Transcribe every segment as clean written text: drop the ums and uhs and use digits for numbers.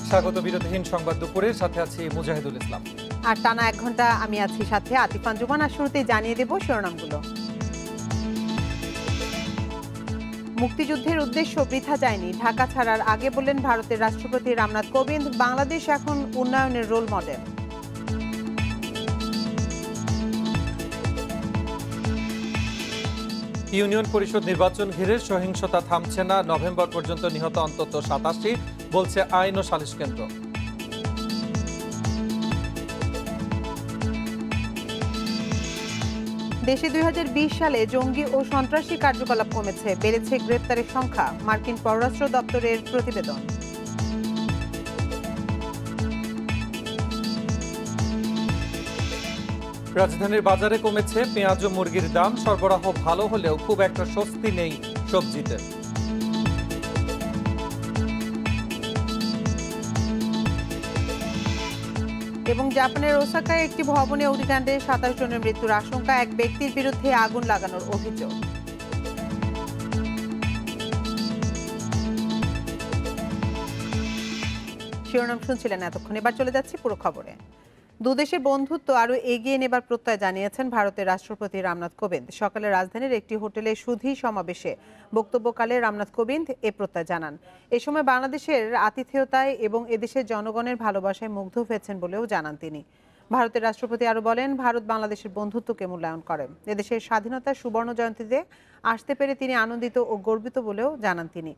স্বাগত বিরতিহীন সংবাদ দুপুরের সাথে আছি মুজাহিদুল ইসলাম। আর টানা 1 ঘন্টা আমি আছি সাথে আতিফান জুমান। আর শুরুতেই জানিয়ে দেব শিরোনামগুলো। মুক্তিযুদ্ধের উদ্দেশ্য বৃথা যায়নি, ঢাকা ছাড়ার আগে বললেন ভারতের রাষ্ট্রপতি রামনাথ কোবিন্দ। বাংলাদেশ এখন উন্নয়নের রোল মডেল। ইউনিয়ন পরিষদ নির্বাচন ঘিরে সহিংসতা থামছে না, নভেম্বর পর্যন্ত নিহত অন্তত 87, বলছে আইন ও সালিশ কেন্দ্র। দেশে 2020 সালে জঙ্গি ও সন্ত্রাসী কার্যকলাপ কমেছে, বেড়েছে গ্রেপ্তারের সংখ্যা, মার্কিন পররাষ্ট্র দপ্তরের প্রতিবেদন। রাজধানীর বাজারে কমেছে পেঁয়াজ ও মুরগির দাম, সরবরাহ ভালো হলেও খুব একটা স্বস্তি নেই সবজিতে। এবং জাপানের ওসাকায় একটি ভবনে অগ্নিকাণ্ডে 27 জনের মৃত্যুর আশঙ্কা, এক ব্যক্তির বিরুদ্ধে আগুন লাগানোর অভিযোগ। শিরোনাম শুনছিলেন এতক্ষণ, এবার চলে যাচ্ছি পুরো খবরে। দুদেশের বন্ধুত্ব আরও এগিয়ে নেবার প্রত্যয় জানিয়েছেন ভারতের রাষ্ট্রপতি রামনাথ কোবিন্দ। সকালে রাজধানীর একটি হোটেলে সুধী সমাবেশে বক্তব্যকালে রামনাথ কোবিন্দ এ প্রত্যয় জানান। এ সময় বাংলাদেশের আতিথেয়তায় এবং এদেশের জনগণের ভালোবাসায় মুগ্ধ হয়েছেন বলেও জানান তিনি। ভারতের রাষ্ট্রপতি আরও বলেন, ভারত বাংলাদেশের বন্ধুত্বকে মূল্যায়ন করেন। এদেশের স্বাধীনতার সুবর্ণ জয়ন্তীতে আসতে পেরে তিনি আনন্দিত ও গর্বিত বলেও জানান তিনি।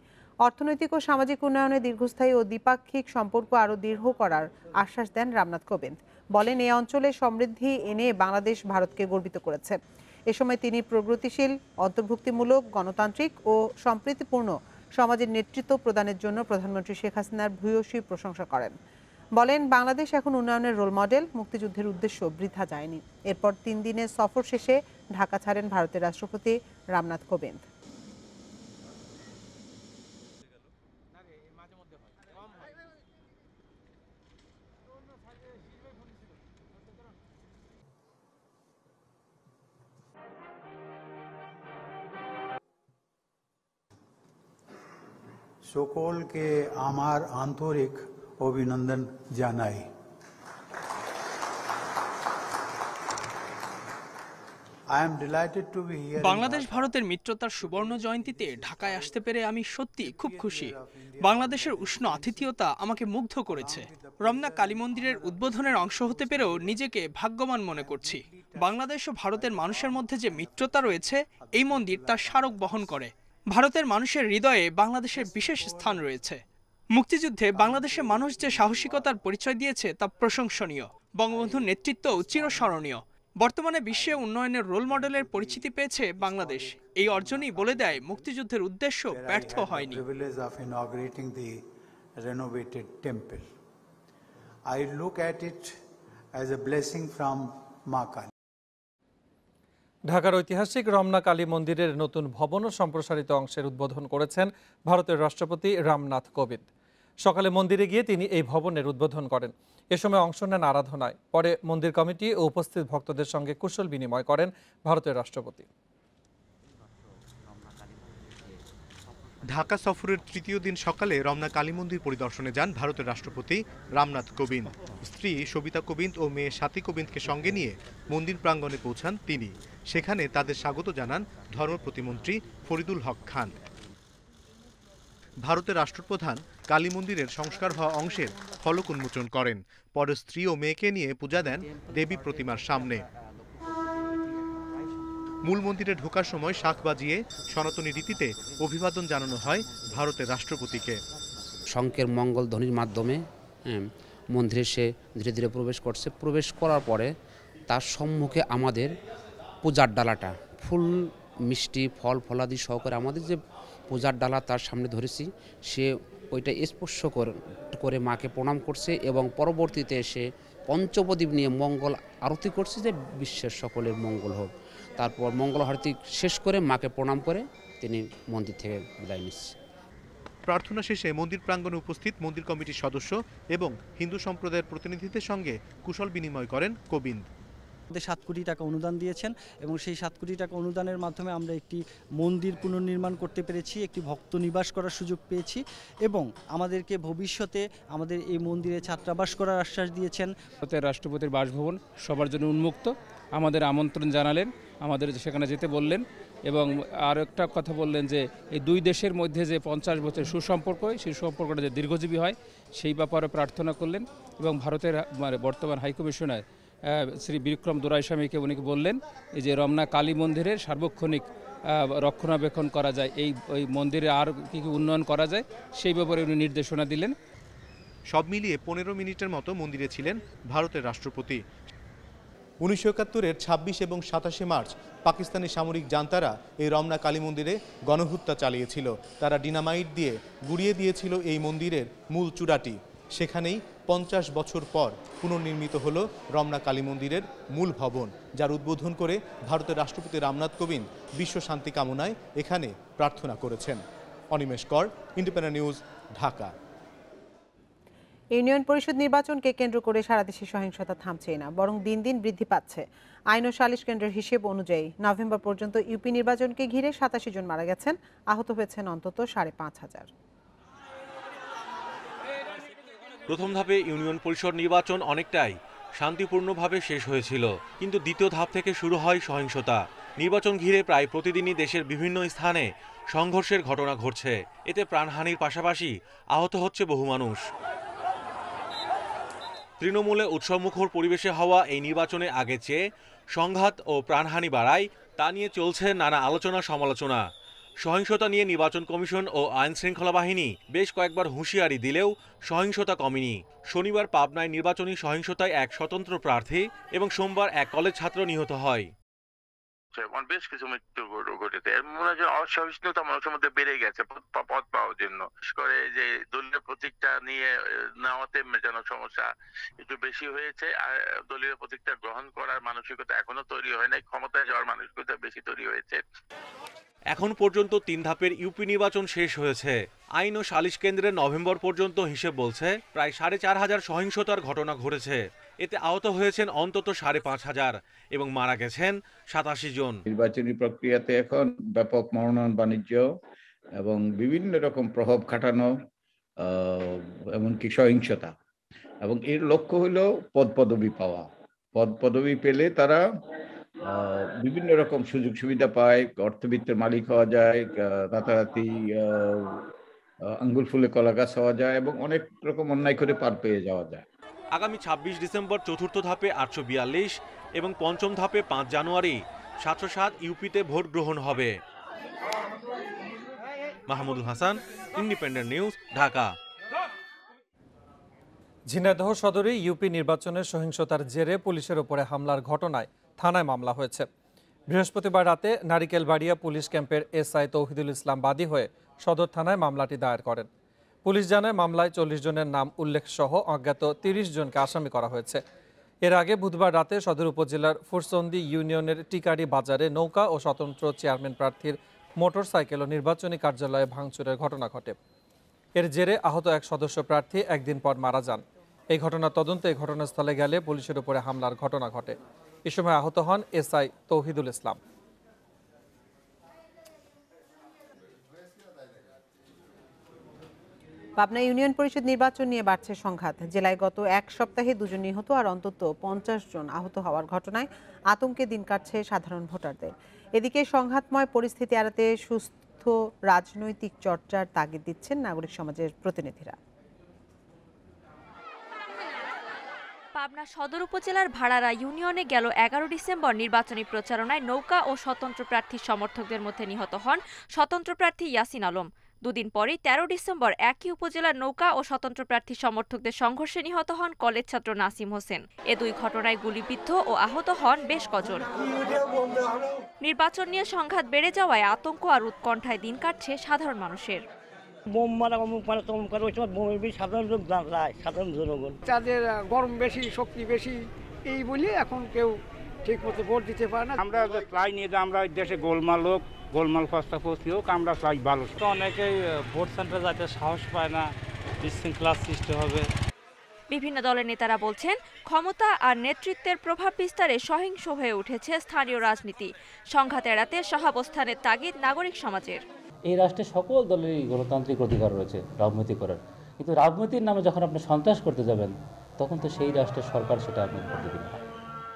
অর্থনৈতিক ও সামাজিক উন্নয়নে দীর্ঘস্থায়ী ও দ্বিপাক্ষিক সম্পর্ক আরও দৃঢ় করার আশ্বাস দেন রামনাথ কোবিন্দ। বলেন, এই অঞ্চলে সমৃদ্ধি এনে বাংলাদেশ ভারতকে গর্বিত করেছে। এ সময় তিনি প্রগতিশীল, অন্তর্ভুক্তিমূলক, গণতান্ত্রিক ও সম্প্রীতিপূর্ণ সমাজের নেতৃত্ব প্রদানের জন্য প্রধানমন্ত্রী শেখ হাসিনার ভূয়সী প্রশংসা করেন। বলেন, বাংলাদেশ এখন উন্নয়নের রোল মডেল, মুক্তিযুদ্ধের উদ্দেশ্য বৃথা যায়নি। এরপর 3 দিনের সফর শেষে ঢাকা ছাড়েন ভারতের রাষ্ট্রপতি রামনাথ কোবিন্দ। সকলকে আমার আন্তরিক অভিনন্দন জানাই। বাংলাদেশ ভারতের মিত্রতার সুবর্ণ জয়ন্তীতে ঢাকায় আসতে পেরে আমি সত্যি খুব খুশি। বাংলাদেশের উষ্ণ আতিথেয়তা আমাকে মুগ্ধ করেছে। রমনা কালী মন্দিরের উদ্বোধনের অংশ হতে পেরেও নিজেকে ভাগ্যবান মনে করছি। বাংলাদেশ ও ভারতের মানুষের মধ্যে যে মিত্রতা রয়েছে, এই মন্দির তার স্মারক বহন করে। ভারতের মানুষের হৃদয়ে বাংলাদেশের বিশেষ স্থান রয়েছে। মুক্তিযুদ্ধে বাংলাদেশের মানুষ যে সাহসিকতার পরিচয় দিয়েছে তা প্রশংসনীয়। বঙ্গবন্ধুর নেতৃত্বও চিরস্মরণীয়। বর্তমানে বিশ্বে উন্নয়নের রোল মডেলের পরিচিতি পেয়েছে বাংলাদেশ। এই অর্জনই বলে দেয় মুক্তিযুদ্ধের উদ্দেশ্য ব্যর্থ হয়নি। ঢাকার ঐতিহাসিক রমনা কালী মন্দিরের নতুন ভবন ও সম্প্রসারিত অংশের উদ্বোধন করেছেন ভারতের রাষ্ট্রপতি রামনাথ কোবিন্দ। সকালে মন্দিরে গিয়ে তিনি এই ভবনের উদ্বোধন করেন। এ সময় অংশ নেন আরাধনায়। পরে মন্দির কমিটি ও উপস্থিত ভক্তদের সঙ্গে কুশল বিনিময় করেন ভারতের রাষ্ট্রপতি। ঢাকা সফরের 3য় দিন সকালে রমনা কালী মন্দির পরিদর্শনে যান ভারতের রাষ্ট্রপতি রামনাথ কোবিন্দ। স্ত্রী সবিতা কোবিন্দ ও মেয়ে স্বাতী কোবিন্দকে সঙ্গে নিয়ে মন্দির প্রাঙ্গণে পৌঁছান তিনি। সেখানে তাদের স্বাগত জানান ধর্ম প্রতিমন্ত্রী ফরিদুল হক খান। ভারতের রাষ্ট্রপ্রধান কালী মন্দিরের সংস্কার হওয়া অংশের ফলক উন্মোচন করেন। পরে স্ত্রী ও মেয়েকে নিয়ে পূজা দেন দেবী প্রতিমার সামনে। মূল মন্দিরে ঢোকার সময় শাঁখ বাজিয়ে সনাতনী রীতিতে অভিবাদন জানানো হয় ভারতের রাষ্ট্রপতিকে। শঙ্কের মঙ্গল ধ্বনির মাধ্যমে মন্দিরে সে ধীরে ধীরে প্রবেশ করছে। প্রবেশ করার পরে তার সম্মুখে আমাদের পূজার ডালাটা, ফুল মিষ্টি ফল ফলাদি সহকারে আমাদের যে পূজার ডালা তার সামনে ধরেছি, সে ওইটা স্পর্শ করে মাকে প্রণাম করছে এবং পরবর্তীতে সে পঞ্চপ্রদীপ নিয়ে মঙ্গল আরতি করছে যে বিশ্বের সকলের মঙ্গল হোক। তারপর মঙ্গল আরতি শেষ করে মাকে প্রণাম করে তিনি মন্দির থেকে বিদায় নিচ্ছে। প্রার্থনা শেষে মন্দির প্রাঙ্গণে উপস্থিত মন্দির কমিটির সদস্য এবং হিন্দু সম্প্রদায়ের প্রতিনিধিদের সঙ্গে কুশল বিনিময় করেন কোবিন্দ। 7 কোটি টাকা অনুদান দিয়েছেন এবং সেই 7 কোটি টাকা অনুদানের মাধ্যমে আমরা একটি মন্দির পুনর্নির্মাণ করতে পেরেছি, একটি ভক্ত নিবাস করার সুযোগ পেয়েছি এবং আমাদেরকে ভবিষ্যতে আমাদের এই মন্দিরে ছাত্রাবাস করার আশ্বাস দিয়েছেন। ভারতের রাষ্ট্রপতির বাসভবন সবার জন্য উন্মুক্ত, আমাদের আমন্ত্রণ জানালেন, আমাদের সেখানে যেতে বললেন এবং আর একটা কথা বললেন যে এই দুই দেশের মধ্যে যে 50 বছর সুসম্পর্ক, সেই সম্পর্কটা যে দীর্ঘজীবী হয় সেই ব্যাপারে প্রার্থনা করলেন এবং ভারতের বর্তমান হাইকমিশনার শ্রী বিক্রম দোরাইস্বামীকে উনি বললেন এই যে রমনা কালী মন্দিরের সার্বক্ষণিক রক্ষণাবেক্ষণ করা যায়, ওই মন্দিরে আর কী কী উন্নয়ন করা যায় সেই ব্যাপারে উনি নির্দেশনা দিলেন। সব মিলিয়ে 15 মিনিটের মতো মন্দিরে ছিলেন ভারতের রাষ্ট্রপতি। 1971-এর 26 এবং 27 মার্চ পাকিস্তানি সামরিক জান্তারা এই রমনা কালী মন্দিরে গণহত্যা চালিয়েছিল। তারা ডিনামাইট দিয়ে গুড়িয়ে দিয়েছিল এই মন্দিরের মূল চূড়াটি। সেখানেই 50 বছর পর পুনর্নির্মিত হলো রমনা কালী মন্দিরের মূল ভবন, যার উদ্বোধন করে ভারতের রাষ্ট্রপতি রামনাথ কোবিন্দ বিশ্ব শান্তি কামনায় এখানে প্রার্থনা করেছেন। অনিমেষ কর, ইন্ডিপেন্ডেন্ট নিউজ, ঢাকা। ইউনিয়ন পরিষদ নির্বাচনকে কেন্দ্র করে সারা দেশে সহিংসতা থামছেই না, বরং দিন দিন বৃদ্ধি পাচ্ছে। আইন ও সালিশ কেন্দ্রের হিসেব অনুযায়ী নভেম্বর পর্যন্ত ইউপি নির্বাচনকে ঘিরে 87 জন মারা গেছেন, আহত হয়েছেন অন্তত 5,500। প্রথম ধাপে ইউনিয়ন পরিষদ নির্বাচন অনেকটাই শান্তিপূর্ণভাবে শেষ হয়েছিল, কিন্তু দ্বিতীয় ধাপ থেকে শুরু হয় সহিংসতা। নির্বাচন ঘিরে প্রায় প্রতিদিনই দেশের বিভিন্ন স্থানে সংঘর্ষের ঘটনা ঘটছে। এতে প্রাণহানির পাশাপাশি আহত হচ্ছে বহু মানুষ। তৃণমূলে উৎসবমুখর পরিবেশে হওয়া এই নির্বাচনে আগে চেয়ে সংঘাত ও প্রাণহানি বাড়ায়, তা নিয়ে চলছে নানা আলোচনা সমালোচনা। সহিংসতা নিয়ে নির্বাচন কমিশন ও আইন শৃঙ্খলা বাহিনী বেশ কয়েকবার হুঁশিয়ারি দিলেও সহিংসতা কমেনি। শনিবার পাবনায় নির্বাচনী সহিংসতায় এক স্বতন্ত্র প্রার্থী এবং সোমবার এক কলেজ ছাত্র নিহত হয়। বেশ কিছু মৃত্যু ঘটেছে, মনে হয় অসহিষ্ণুতা মানুষের মধ্যে বেড়ে গেছে পদ পাওয়ার জন্য। বিশেষ করে যে দলীয় প্রতীকটা নিয়ে নেওয়াতে যেন সমস্যা একটু বেশি হয়েছে, আর দলীয় প্রতীকটা গ্রহণ করার মানসিকতা এখনো তৈরি হয় নাই, ক্ষমতায় যাওয়ার মানসিকতা বেশি তৈরি হয়েছে। এখন পর্যন্ত 3 ধাপের ইউপি নির্বাচন শেষ হয়েছে। আইন ও সালিশ কেন্দ্রের নভেম্বর পর্যন্ত হিসেব বলছে প্রায় 4,500 সহিংসতার ঘটনা ঘটেছে। এতে আহত হয়েছেন অন্তত 5,500 এবং মারা গেছেন 87 জন। নির্বাচনী প্রক্রিয়াতে এখন ব্যাপক মনোনয়ন বাণিজ্য এবং বিভিন্ন রকম প্রভাব খাটানো, এমনকি সহিংসতা, এবং এর লক্ষ্য হলো পদপদবি পাওয়া। পদপদবি পেলে তারা বিভিন্ন রকম সুযোগ সুবিধা পায়, অর্থবিত্তের মালিক হওয়া যায়, রাতারাতি আঙ্গুল ফুলে কলা গাছ হওয়া যায় এবং অনেক রকম অন্যায় করে পার পেয়ে যাওয়া যায়। আগামী 26 ডিসেম্বর চতুর্থ ধাপে 842 এবং পঞ্চম ধাপে 5 জানুয়ারি 707 ইউপিতে ভোট গ্রহণ হবে। Mahmudul Hasan, independent news, Dhaka. ঝিনাইদহ সদরে ইউপি নির্বাচনের সহিংসতার জেরে পুলিশের উপরে হামলার ঘটনায় থানায় মামলা হয়েছে। বৃহস্পতিবার রাতে নারিকেলবাড়িয়া পুলিশ ক্যাম্পের এসআই তৌহিদুল ইসলাম বাদী হয়ে সদর থানায় মামলাটি দায়ের করেন। পুলিশ জানায় মামলায় 40 জনের নাম উল্লেখ সহ অজ্ঞাত 30 জনকে আসামি করা হয়েছে। এর আগে বুধবার রাতে সদর উপজেলার ফুরসন্দি ইউনিয়নের টিকারি বাজারে নৌকা ও স্বতন্ত্র চেয়ারম্যান প্রার্থীর মোটরসাইকেল ও নির্বাচনী কার্যালয়ে ভাঙচুরের ঘটনা ঘটে। এর জেরে আহত এক সদস্য প্রার্থী একদিন পর মারা যান। এই ঘটনার তদন্তে ঘটনাস্থলে গেলে পুলিশের উপরে হামলার ঘটনা ঘটে। এ সময় আহত হন এসআই তৌহিদুল ইসলাম। পাবনা ইউনিয়ন পরিষদ নির্বাচন নিয়ে বাড়ছে সংঘাত। জেলায় গত এক সপ্তাহে 2 জন নিহত আর অন্তত 50 জন আহত হওয়ার ঘটনায় আতঙ্কে দিন কাটছে সাধারণ ভোটারদের। এদিকে সংঘাতময় পরিস্থিতি এড়াতে সুস্থ রাজনৈতিক চর্চার তাগিদ দিচ্ছেন নাগরিক সমাজের প্রতিনিধিরা। পাবনা সদর উপজেলার ভাড়ারা ইউনিয়নে গেল 11 ডিসেম্বর নির্বাচনী প্রচারণায় নৌকা ও স্বতন্ত্র প্রার্থীর সমর্থকদের মধ্যে নিহত হন স্বতন্ত্র প্রার্থী ইয়াসিন আলম। দুদিন পরে 13 ডিসেম্বর একই উপজেলার নৌকা ও স্বতন্ত্র প্রার্থীর সমর্থকদের সংঘর্ষে নিহত হন কলেজ ছাত্র নাসিম হোসেন। এ দুই ঘটনায় গুলিবিদ্ধ ও আহত হন বেশ কজন। নির্বাচন নিয়ে সংঘাত বেড়ে যাওয়ায় আতঙ্ক আর উৎকণ্ঠায় দিন কাটছে সাধারণ মানুষের। বোম মারা অমুক মারা তমুক মারা, ওই সময় বোমের বেশি সাধারণ লোক যায়, সাধারণ জনগণ। তাদের গরম বেশি, শক্তি বেশি, এই বলে এখন কেউ ঠিক মতো ভোট দিতে পারে না। আমরা চাই নিয়ে যে আমরা দেশে গোলমাল হোক, গোলমাল ফস্তাফস্তি হোক, আমরা চাই ভালো। অনেকেই ভোট সেন্টারে যাতে সাহস পায় না, বিশৃঙ্খলা সৃষ্টি হবে। বিভিন্ন দলের নেতারা বলছেন, ক্ষমতা আর নেতৃত্বের প্রভাব বিস্তারে সহিংস হয়ে উঠেছে স্থানীয় রাজনীতি। সংঘাত এড়াতে সহাবস্থানের তাগিদ নাগরিক সমাজের। এই রাষ্ট্রে সকল দলেরই গণতান্ত্রিক অধিকার রয়েছে রাজনীতি করার, কিন্তু রাজনীতির নামে যখন আপনি সন্ত্রাস করতে যাবেন তখন তো সেই রাষ্ট্রের সরকার সেটা আপনি করতে দিবেন না,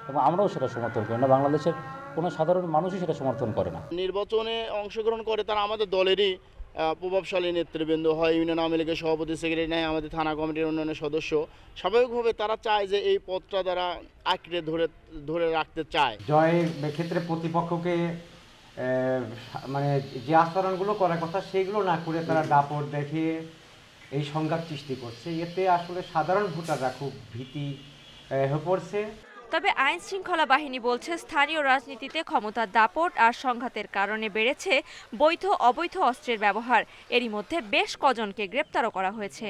এবং আমরাও সেটা সমর্থন করি না। বাংলাদেশের কোনো সাধারণ মানুষই সেটা সমর্থন করে না। নির্বাচনে অংশগ্রহণ করে তারা আমাদের দলেরই প্রভাবশালী নেতৃবৃন্দ হয়, ইউনিয়ন আওয়ামী লীগের সভাপতি, সেক্রেটারি নেয়, আমাদের থানা কমিটির অন্যান্য সদস্য। স্বাভাবিকভাবে তারা চায় যে এই পদটা তারা আঁকড়ে ধরে রাখতে চায়। জয়ের ক্ষেত্রে প্রতিপক্ষকে মানে যে আচরণগুলো করার কথা সেগুলো না করে তারা দাপট দেখে এই সংঘাত সৃষ্টি করছে। এতে আসলে সাধারণ ভোটাররা খুব ভীতি হয়ে পড়ছে। তবে আইন শৃঙ্খলা বাহিনী বলছে, স্থানীয় রাজনীতিতে ক্ষমতার দাপট আর সংঘাতের কারণে বেড়েছে বৈধ অবৈধ অস্ত্রের ব্যবহার। এরই মধ্যে বেশ কজনকে গ্রেপ্তারও করা হয়েছে।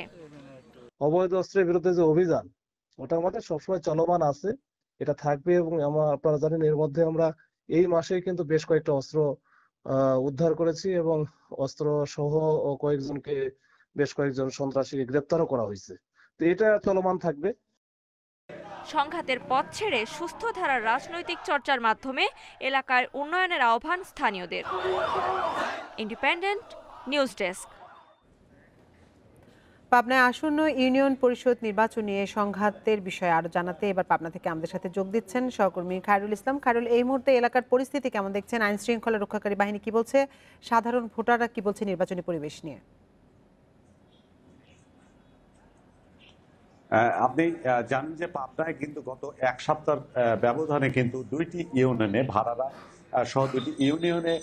অবৈধ অস্ত্রের বিরুদ্ধে যে অভিযান, ওটা আমাদের সবসময় চলমান আছে, এটা থাকবে। এবং আপনারা জানেন এর মধ্যে আমরা এই মাসে কিন্তু বেশ কয়েকটা অস্ত্র উদ্ধার করেছি, এবং অস্ত্র সহ বেশ কয়েকজন সন্ত্রাসীকে গ্রেপ্তারও করা হয়েছে। তো এটা চলমান থাকবে। সংঘাতের পথ ছেড়ে সুস্থ ধারার রাজনৈতিক চর্চার মাধ্যমে এলাকার উন্নয়নের আহ্বান স্থানীয়দের। Independent news desk. পাবনায় আসন্ন ইউনিয়ন পরিষদ নির্বাচন নিয়ে সংঘাতের বিষয়ে আরো জানাতে এবার পাবনা থেকে আমাদের সাথে যোগ দিচ্ছেন সহকর্মী খায়রুল ইসলাম। খায়রুল, এই মুহূর্তে এলাকার পরিস্থিতি কেমন দেখছেন? আইন শৃঙ্খলা রক্ষাকারী বাহিনী কি বলছে, সাধারণ ভোটাররা কি বলছে নির্বাচনী পরিবেশ নিয়ে? আপনি জানেন যে পাবনায় কিন্তু গত এক সপ্তাহ ব্যবধানে কিন্তু 2টি ইউনিয়নে ভাড়ারা সহ 2টি ইউনিয়নে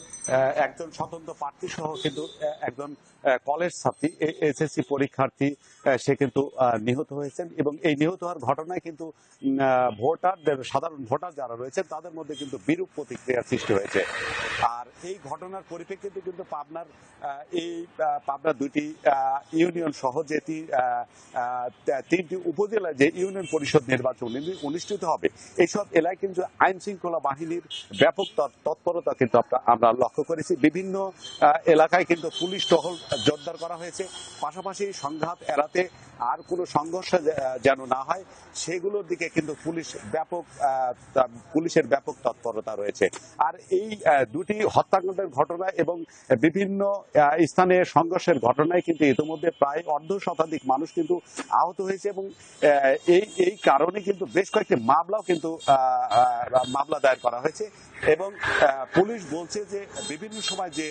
একজন স্বতন্ত্র প্রার্থী সহ কিন্তু একজন কলেজ ছাত্রী, এসএসসি পরীক্ষার্থী, সে কিন্তু নিহত হয়েছেন। এবং এই নিহত হওয়ার ঘটনায় কিন্তু ভোটারদের, সাধারণ ভোটার যারা রয়েছেন তাদের মধ্যে কিন্তু বিরূপ প্রতিক্রিয়ার সৃষ্টি হয়েছে। আর এই ঘটনার পরিপ্রেক্ষিতে কিন্তু পাবনার 2টি ইউনিয়ন সহ যে 3টি উপজেলায় যে ইউনিয়ন পরিষদ নির্বাচন অনুষ্ঠিত হবে, এইসব এলাকায় কিন্তু আইন শৃঙ্খলা বাহিনীর ব্যাপক তৎপরতা কিন্তু আমরা লক্ষ্য করেছি। বিভিন্ন এলাকায় কিন্তু পুলিশ টহল জোরদার করা হয়েছে। পাশাপাশি সংঘাত এড়াতে আর কোনো সংঘর্ষ যেন না হয় সেগুলোর দিকে কিন্তু পুলিশের ব্যাপক তৎপরতা রয়েছে। আর এই 2টি হত্যাকাণ্ডের ঘটনা এবং বিভিন্ন স্থানে সংঘর্ষের ঘটনায় কিন্তু ইতিমধ্যে প্রায় 1/2 মানুষ কিন্তু আহত হয়েছে। এবং এই কারণে কিন্তু বেশ কয়েকটি মামলা দায়ের করা হয়েছে। এবং পুলিশ বলছে যে বিভিন্ন সময় যে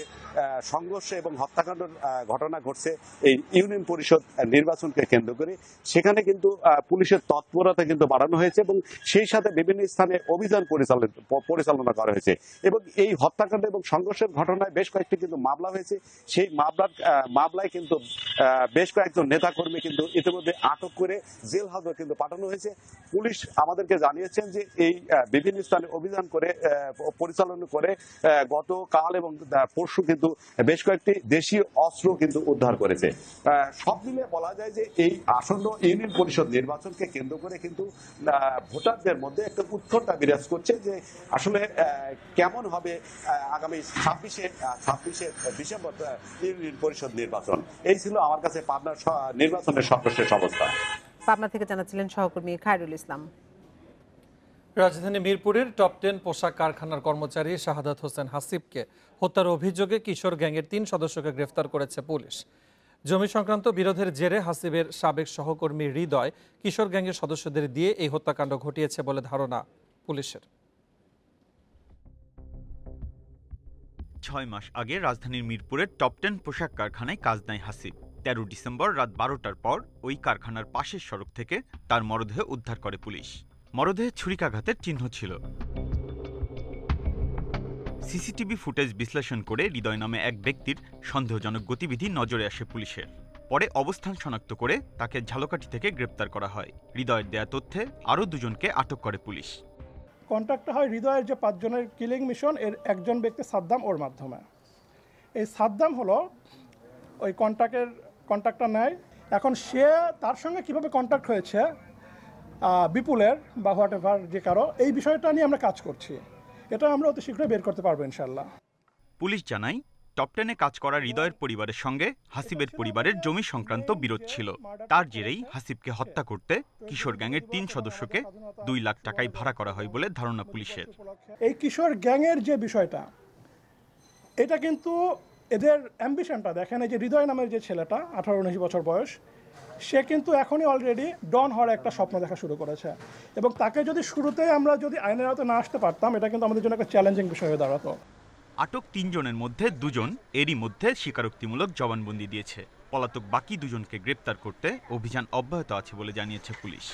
সংঘর্ষ এবং হত্যাকাণ্ডের ঘটনা ঘটছে এই ইউনিয়ন পরিষদ নির্বাচনকে কেন্দ্র করে, সেখানে কিন্তু পুলিশের তৎপরতা কিন্তু বাড়ানো হয়েছে এবং সেই সাথে বিভিন্ন স্থানে অভিযান পরিচালনা করা হয়েছে। এবং এই হত্যাকাণ্ড এবং সংঘর্ষের ঘটনায় বেশ কয়েকটি কিন্তু মামলা হয়েছে। সেই মামলায় কিন্তু বেশ কয়েকজন নেতাকর্মী কিন্তু ইতিমধ্যে আটক করে জেল হাজতে কিন্তু পাঠানো হয়েছে। পুলিশ আমাদেরকে জানিয়েছেন যে এই বিভিন্ন স্থানে অভিযান পরিচালনা করে গতকাল এবং পরশু কিন্তু বেশ কয়েকটি দেশীয় অস্ত্র কিন্তু উদ্ধার করেছে। সব মিলিয়ে বলা যায় যে এই আসন্ন ইউনিয়ন পরিষদ নির্বাচনকে কেন্দ্র করে কিন্তু ভোটারদের মধ্যে একটা উৎকণ্ঠা বিরাজ করছে যে আসলে কেমন হবে আগামী 26শে ডিসেম্বর ইউনিয়ন পরিষদ নির্বাচন। এই ছিল আমার কাছে পাবনার নির্বাচনের সর্বশেষ অবস্থা। পাবনা থেকে জানাচ্ছিলেন সহকর্মী খায়রুল ইসলাম। রাজধানী মিরপুরের টপ 10 পোশাক কারখানার কর্মচারী শাহাদাত হোসেন হাসিবকে হত্যার অভিযোগে কিশোর গ্যাংয়ের 3 সদস্যকে গ্রেফতার করেছে পুলিশ। জমি সংক্রান্ত বিরোধের জেরে হাসিবের সাবেক সহকর্মী হৃদয় কিশোর গ্যাংয়ের সদস্যদের দিয়ে এই হত্যাকাণ্ড ঘটিয়েছে বলে ধারণা পুলিশের। 6 মাস আগে রাজধানীর মিরপুরের টপ 10 পোশাক কারখানায় কাজ নেয় হাসিব। 13 ডিসেম্বর রাত 12টার পর ওই কারখানার পাশের সড়ক থেকে তার মরদেহ উদ্ধার করে পুলিশ। মরদেহে ছুরিকাঘাতের চিহ্ন ছিল। সিসিটিভি ফুটেজ বিশ্লেষণ করে হৃদয় নামে এক ব্যক্তির সন্দেহজনক গতিবিধি নজরে আসে পুলিশের। পরে অবস্থান শনাক্ত করে তাকে ঝালকাঠি থেকে গ্রেপ্তার করা হয়। হৃদয়ের দেয়া তথ্যে আরও 2 জনকে আটক করে পুলিশ। কন্ট্যাক্টটা হয় হৃদয়ের যে 5 জনের কিলিং মিশন এর একজন ব্যক্তি সাদ্দাম ওর মাধ্যমে। এই সাদ্দাম হলো ওই কন্ট্যাক্টটা নেয়। এখন সে তার সঙ্গে কিভাবে কন্ট্যাক্ট হয়েছে বিপুলের বা হোয়াট এভার যে কারো, এই বিষয়টা নিয়ে আমরা কাজ করছি। এটা আমরা অতি শীঘ্রই বের করতে পারবো ইনশাল্লাহ। পুলিশ জানায় টপ 10-এ কাজ করা হৃদয়ের পরিবারের সঙ্গে হাসিবের পরিবারের জমি সংক্রান্ত বিরোধ ছিল। তার জেরেই হাসিবকে হত্যা করতে কিশোর গ্যাংয়ের 3 সদস্যকে 2 লাখ টাকায় ভাড়া করা হয় বলে ধারণা পুলিশের। এই কিশোর গ্যাংয়ের যে বিষয়টা, এটা কিন্তু এদের অ্যাম্বিশনটা দেখেন। এই যে হৃদয় নামের যে ছেলেটা 18-19 বছর বয়স, সে কিন্তু এখনই অলরেডি ডন হওয়ার একটা স্বপ্ন দেখা শুরু করেছে, এবং তাকে যদি শুরুতে আমরা যদি আইনের আওতায় না আসতে পারতাম, এটা কিন্তু আমাদের জন্য একটা চ্যালেঞ্জিং বিষয় হয়ে দাঁড়াতো। আটক 3 জনের মধ্যে 2 জন এরই মধ্যে স্বীকারোক্তিমূলক জবানবন্দি দিয়েছে। পলাতক বাকি 2 জনকে গ্রেপ্তার করতে অভিযান অব্যাহত আছে বলে জানিয়েছে পুলিশ।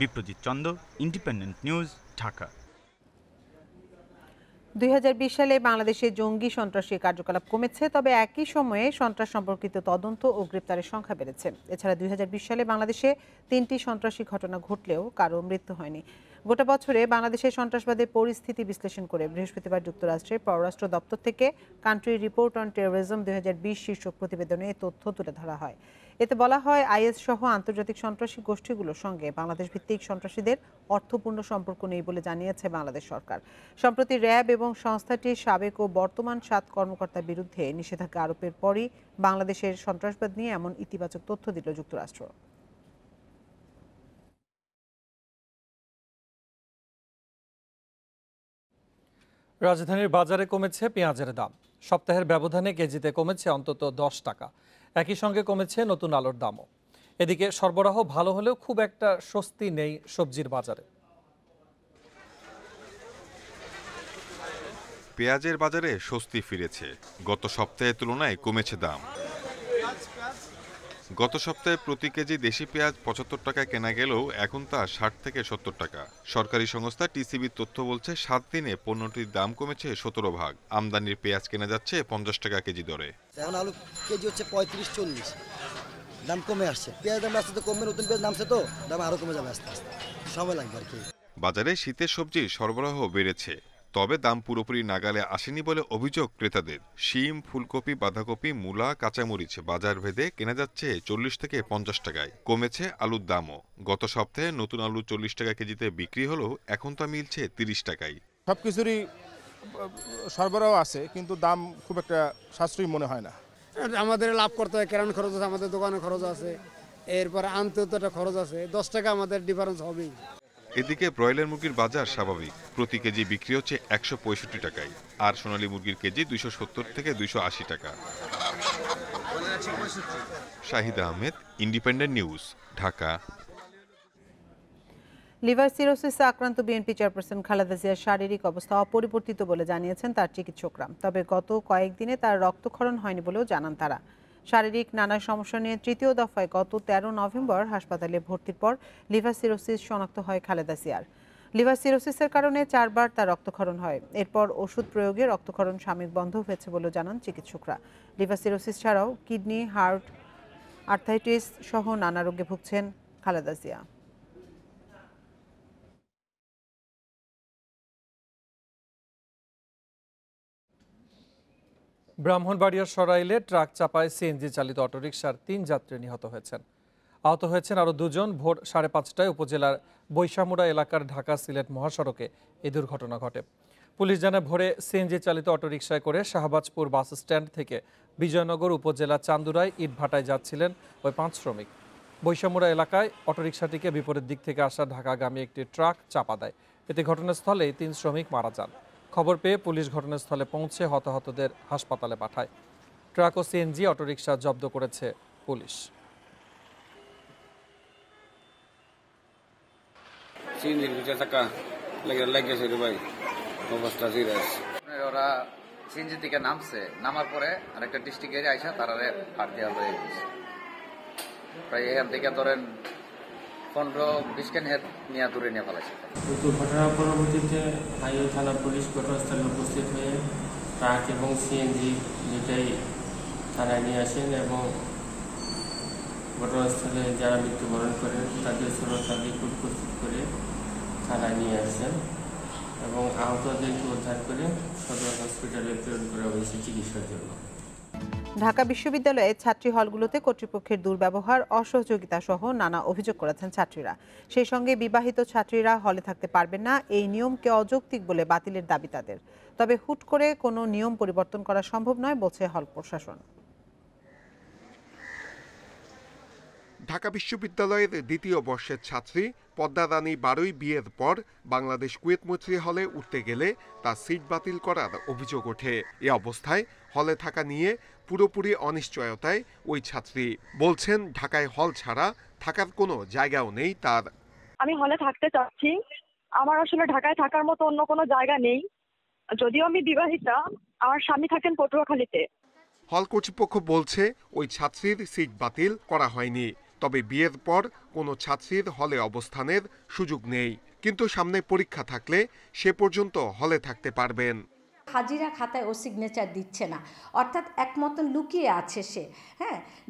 Biprajit Chanda, independent news, Dhaka. 2020 সালে বাংলাদেশে জঙ্গি সন্ত্রাসী কার্যকলাপ কমেছে, তবে একই সময়ে সন্ত্রাস সম্পর্কিত তদন্ত ও গ্রেপ্তারের সংখ্যা বেড়েছে। এছাড়া 2020 সালে বাংলাদেশে 3টি সন্ত্রাসী ঘটনা ঘটলেও কারো মৃত্যু হয়নি। গোটা বছরে বাংলাদেশের সন্ত্রাসবাদের পরিস্থিতি বিশ্লেষণ করে বৃহস্পতিবার যুক্তরাষ্ট্রের পররাষ্ট্র দপ্তর থেকে কান্ট্রি রিপোর্ট অন টেরোরিজম 2020 শীর্ষক প্রতিবেদনে এই তথ্য তুলে ধরা হয়। এতে বলা হয়, আইএস সহ আন্তর্জাতিক সন্ত্রাসী গোষ্ঠীগুলোর সঙ্গে বাংলাদেশ ভিত্তিক সন্ত্রাসীদের অর্থপূর্ণ সম্পর্ক নেই বলে জানিয়েছে বাংলাদেশ সরকার। সম্প্রতি র্যাব এবং সংস্থাটির সাবেক ও বর্তমান 7 কর্মকর্তার বিরুদ্ধে নিষেধাজ্ঞা আরোপের পরই বাংলাদেশের সন্ত্রাসবাদ নিয়ে এমন ইতিবাচক তথ্য দিল যুক্তরাষ্ট্র। রাজধানীর বাজারে কমেছে পেঁয়াজের দাম। সপ্তাহের ব্যবধানে কেজিতে কমেছে অন্তত 10 টাকা। একই সঙ্গে কমেছে নতুন আলুর দামও। এদিকে সরবরাহ ভালো হলেও খুব একটা স্বস্তি নেই সবজির বাজারে। পেঁয়াজের বাজারে স্বস্তি ফিরেছে। গত সপ্তাহের তুলনায় কমেছে দাম। গত সপ্তাহে প্রতি কেজি দেশি পেঁয়াজ 75 টাকায় কেনা গেলেও এখন তা 60 থেকে 70 টাকা। সরকারি সংস্থা টিসিবির তথ্য বলছে 7 দিনে পণ্যটির দাম কমেছে 17 ভাগ। আমদানির পেঁয়াজ কেনা যাচ্ছে 50 টাকা কেজি দরে। এখন আলু কেজি হচ্ছে 35-40, দাম কমে আসছে। পেঁয়াজ দাম আস্তে কমবে, নতুন পেঁয়াজ নামছে তো দাম আরো কমে যাবে আস্তে আস্তে, সময় লাগবে আর কি। বাজারে শীতের সবজির সরবরাহ বেড়েছে, তবে দাম পুরোপুরি নাগালে আসেনি বলে অভিযোগ ক্রেতাদের। শিম, ফুলকপি, বাঁধাকপি, মূলা, কাঁচামরিচ বাজার ভেদে কেনা যাচ্ছে 40 থেকে 50 টাকায়। কমেছে আলুর দামও। গত সপ্তাহে নতুন আলু 40 টাকা কেজিতে বিক্রি হলেও এখন তা মিলছে 30 টাকায়। সবকিছুরই সরবরাহ আছে, কিন্তু দাম খুব একটা সাশ্রয়ী মনে হয় না। আমাদের লাভ করতে হয়, কেরান খরচ আছে, আমাদের দোকানে খরচ আছে, এরপর আনতে তো একটা খরচ আছে, 10 টাকা আমাদের ডিফারেন্স হবেই। এদিকে ব্রয়লার মুরগির বাজার স্বাভাবিক। প্রতি কেজি বিক্রি হচ্ছে 165 টাকায়, আর সোনালী মুরগির কেজি 270 থেকে 280 টাকা। Shahid Ahmed, independent news, Dhaka. Liver সিরোসিসে আক্রান্ত বিএনপি চেয়ারপারসন খালেদা জিয়ার শারীরিক অবস্থা অপরিবর্তিত বলে জানিয়েছেন তার চিকিৎসকরা। তবে গত কয়েকদিনে তার রক্তক্ষরণ হয়নি বলেও জানান তারা। শারীরিক নানা সমস্যা নিয়ে তৃতীয় দফায় গত 13 নভেম্বর হাসপাতালে ভর্তির পর লিভার সিরোসিস শনাক্ত হয় খালেদা জিয়ার। লিভার সিরোসিসের কারণে 4 বার তার রক্তক্ষরণ হয়। এরপর ওষুধ প্রয়োগে রক্তক্ষরণ সাময়িক বন্ধ হয়েছে বলে জানান চিকিৎসকরা। লিভার সিরোসিস ছাড়াও কিডনি, হার্ট, আর্থাইটিস সহ নানা রোগে ভুগছেন খালেদা জিয়া। ব্রাহ্মণবাড়িয়ার সরাইলে ট্রাক চাপায় সিএনজি চালিত অটোরিকশার 3 যাত্রী নিহত হয়েছেন। আহত হয়েছেন আরও 2 জন। ভোর 5:30টায় উপজেলার বৈশামুড়া এলাকার ঢাকা সিলেট মহাসড়কে এই দুর্ঘটনা ঘটে। পুলিশ জানায়, ভোরে সিএনজি চালিত অটোরিকশায় করে শাহবাজপুর বাস স্ট্যান্ড থেকে বিজয়নগর উপজেলা চান্দুরায় ইটভাটায় যাচ্ছিলেন ওই 5 শ্রমিক। বৈশামুড়া এলাকায় অটোরিকশাটিকে বিপরীত দিক থেকে আসা ঢাকাগামী একটি ট্রাক চাপা দেয়। এতে ঘটনাস্থলেই 3 শ্রমিক মারা যান। খবর পেয়ে পুলিশ ঘটনাস্থলে পৌঁছে হতাহতদের হাসপাতালে পাঠায়। ট্রাক ও সিএনজি অটোরিকশা জব্দ করেছে পুলিশ। ওরা সিএনজি থেকে নামছে, নামার পরে আরেকটা ডিস্ট্রিক্ট এরিয়া আইসা তারা ফাট দেওয়া হয়ে গেছে। প্রায় এখান থেকে ধরেন 15-20 কেন হেড নিয়ে দূরে নিয়ে ফেলাইছে। দুর্ঘটনার পরবর্তীতে হাইওয়ে থানা পুলিশ ঘটনাস্থলে উপস্থিত হয়ে ট্রাক এবং সিএনজি দুটাই থানায় নিয়ে আসেন এবং ঘটনাস্থলে যারা মৃত্যুবরণ করেন তাদের সুরক্ষাদিক উপস্থিত করে থানায় নিয়ে আসেন এবং আহতদেরকে উদ্ধার করে সদর হসপিটালে প্রেরণ করা হয়েছে চিকিৎসার জন্য। ঢাকা বিশ্ববিদ্যালয়ে ছাত্রী হলগুলোতে কর্তৃপক্ষের দুর্ব্যবহার, অসহযোগিতা সহ নানা অভিযোগ করেছেন ছাত্রীরা। সেই সঙ্গে বিবাহিত ছাত্রীরা হলে থাকতে পারবেন না, এই নিয়মকে অযৌক্তিক বলে বাতিলের দাবি তাদের। তবে হুট করে কোনো নিয়ম পরিবর্তন করা সম্ভব নয় বলছে হল প্রশাসন। ঢাকা বিশ্ববিদ্যালয়ের দ্বিতীয় বর্ষের ছাত্রী পদ্মা রানী 12ই বিয়ের পর বাংলাদেশ কুয়েত মৈত্রী হলে উঠতে গেলে তার সিট বাতিল করার অভিযোগ ওঠে। এ অবস্থায় হলে থাকা নিয়ে পুরোপুরি অনিশ্চয়তায় ওই ছাত্রী বলছেন, ঢাকায় হল ছাড়া থাকার কোনো জায়গাও নেই তার। আমি হলে থাকতে চাচ্ছি, আমার আসলে ঢাকায় থাকার মতো অন্য কোনো জায়গা নেই। যদিও আমি বিবাহিতা, আমার স্বামী থাকেন পটুয়াখালীতে। হল কর্তৃপক্ষ বলছে ওই ছাত্রীর সিট বাতিল করা হয়নি, তবে বিয়ের পর কোনো ছাত্রীর হলে অবস্থানের সুযোগ নেই। কিন্তু সামনে পরীক্ষা থাকলে সে পর্যন্ত হলে থাকতে পারবেন। হাজিরা খাতায় ও সিগনেচার দিচ্ছে না, অর্থাৎ এক মতন লুকিয়ে আছে সে,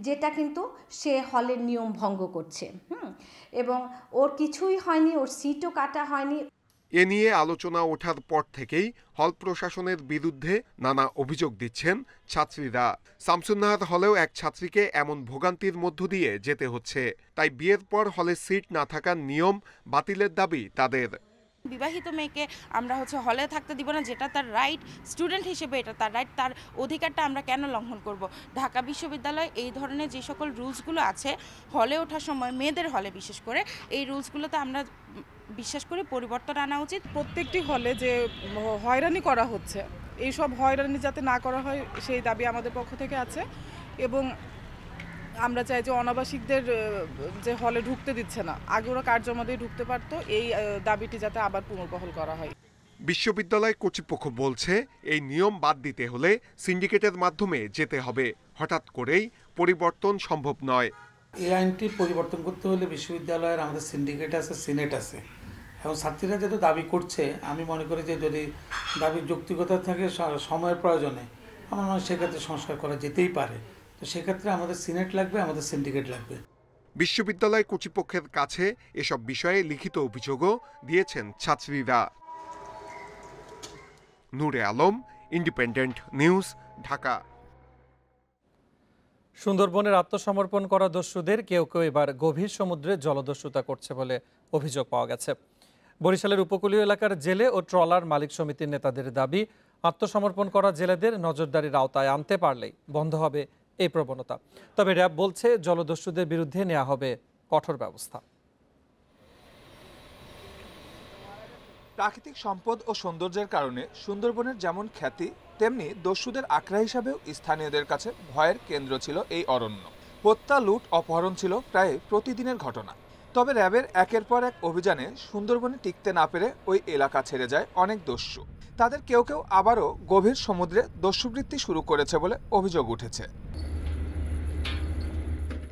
যেটা কিন্তু সে হলের নিয়ম ভঙ্গ করছে। এবং ওর কিছুই হয়নি, ওর সিটও কাটা হয়নি। এ নিয়ে আলোচনা ওঠার পর থেকেই হল প্রশাসনের বিরুদ্ধে নানা অভিযোগ দিচ্ছেন ছাত্রীরা। শামসুন্নাহার হলেও এক ছাত্রীকে এমন ভোগান্তির মধ্য দিয়ে যেতে হচ্ছে, তাই বিয়ের পর হলে সিট না থাকার নিয়ম বাতিলের দাবি তাদের। বিবাহিত মেয়েকে আমরা হলে থাকতে দিব না, যেটা তার রাইট, স্টুডেন্ট হিসেবে এটা তার রাইট, তার অধিকারটা আমরা কেন লঙ্ঘন করব? ঢাকা বিশ্ববিদ্যালয় এই ধরনের যে সকল রুলসগুলো আছে হলে ওঠার সময়, মেয়েদের হলে বিশেষ করে, এই রুলসগুলোতে আমরা বিশ্বাস করি পরিবর্তন আনা উচিত। প্রত্যেকটি হলে যে হয়রানি করা হচ্ছে, এইসব হয়রানি যাতে না করা হয় সেই দাবি আমাদের পক্ষ থেকে আছে। এবং আমরা চাই যে অনাবাসিকদের যে হলে ঢুকতে দিচ্ছে না, আগে ওরা কার্ড জমা দিয়ে ঢুকতে পারতো, এই দাবিটি যাতে আবার পুনর্বহাল করা হয়। বিশ্ববিদ্যালয় কর্তৃপক্ষ বলছে এই নিয়ম বাদ দিতে হলে সিন্ডিকেটের মাধ্যমে যেতে হবে, হঠাৎ করেই পরিবর্তন সম্ভব নয়। এই আইনটি পরিবর্তন করতে হলে বিশ্ববিদ্যালয়ের আমাদের সিন্ডিকেট আছে, সিনেট আছে, এবং ছাত্রীরা যেহেতু দাবি করছে, আমি মনে করি যে যদি দাবির যৌক্তিকতা থাকে সময়ের প্রয়োজনে, আমার মনে হয় সেক্ষেত্রে সংস্কার করা যেতেই পারে। তো সেক্ষেত্রে আমাদের সিনেট লাগবে, আমাদের সিন্ডিকেট লাগবে। বিশ্ববিদ্যালয় কর্তৃপক্ষের কাছে এসব বিষয়ে লিখিত অভিযোগও দিয়েছেন ছাত্রীরা। নূরে আলম, ইন্ডিপেন্ডেন্ট নিউজ, ঢাকা। সুন্দরবনের আত্মসমর্পণ করা দস্যুদের কেউ কেউ এবার গভীর সমুদ্রে জলদস্যুতা করছে বলে অভিযোগ পাওয়া গেছে। বরিশালের উপকূলীয় এলাকার জেলে ও ট্রলার মালিক সমিতির নেতাদের দাবি, আত্মসমর্পণ করা জেলেদের নজরদারির আওতায় আনতে পারলেই বন্ধ হবে এই প্রবণতা। তবে র্যাব বলছে জলদস্যুদের বিরুদ্ধে নেওয়া হবে কঠোর ব্যবস্থা। প্রাকৃতিক সম্পদ ও সৌন্দর্যের কারণে সুন্দরবনের যেমন খ্যাতি, তেমনি দস্যুদের আখড়া হিসাবেও স্থানীয়দের কাছে ভয়ের কেন্দ্র ছিল এই অরণ্য। হত্যা, লুট, অপহরণ ছিল প্রায় প্রতিদিনের ঘটনা। তবে র্যাবের একের পর এক অভিযানে সুন্দরবনে টিকতে না পেরে ওই এলাকা ছেড়ে যায় অনেক দস্যু। তাদের কেউ কেউ আবারও গভীর সমুদ্রে দস্যুবৃত্তি শুরু করেছে বলে অভিযোগ উঠেছে।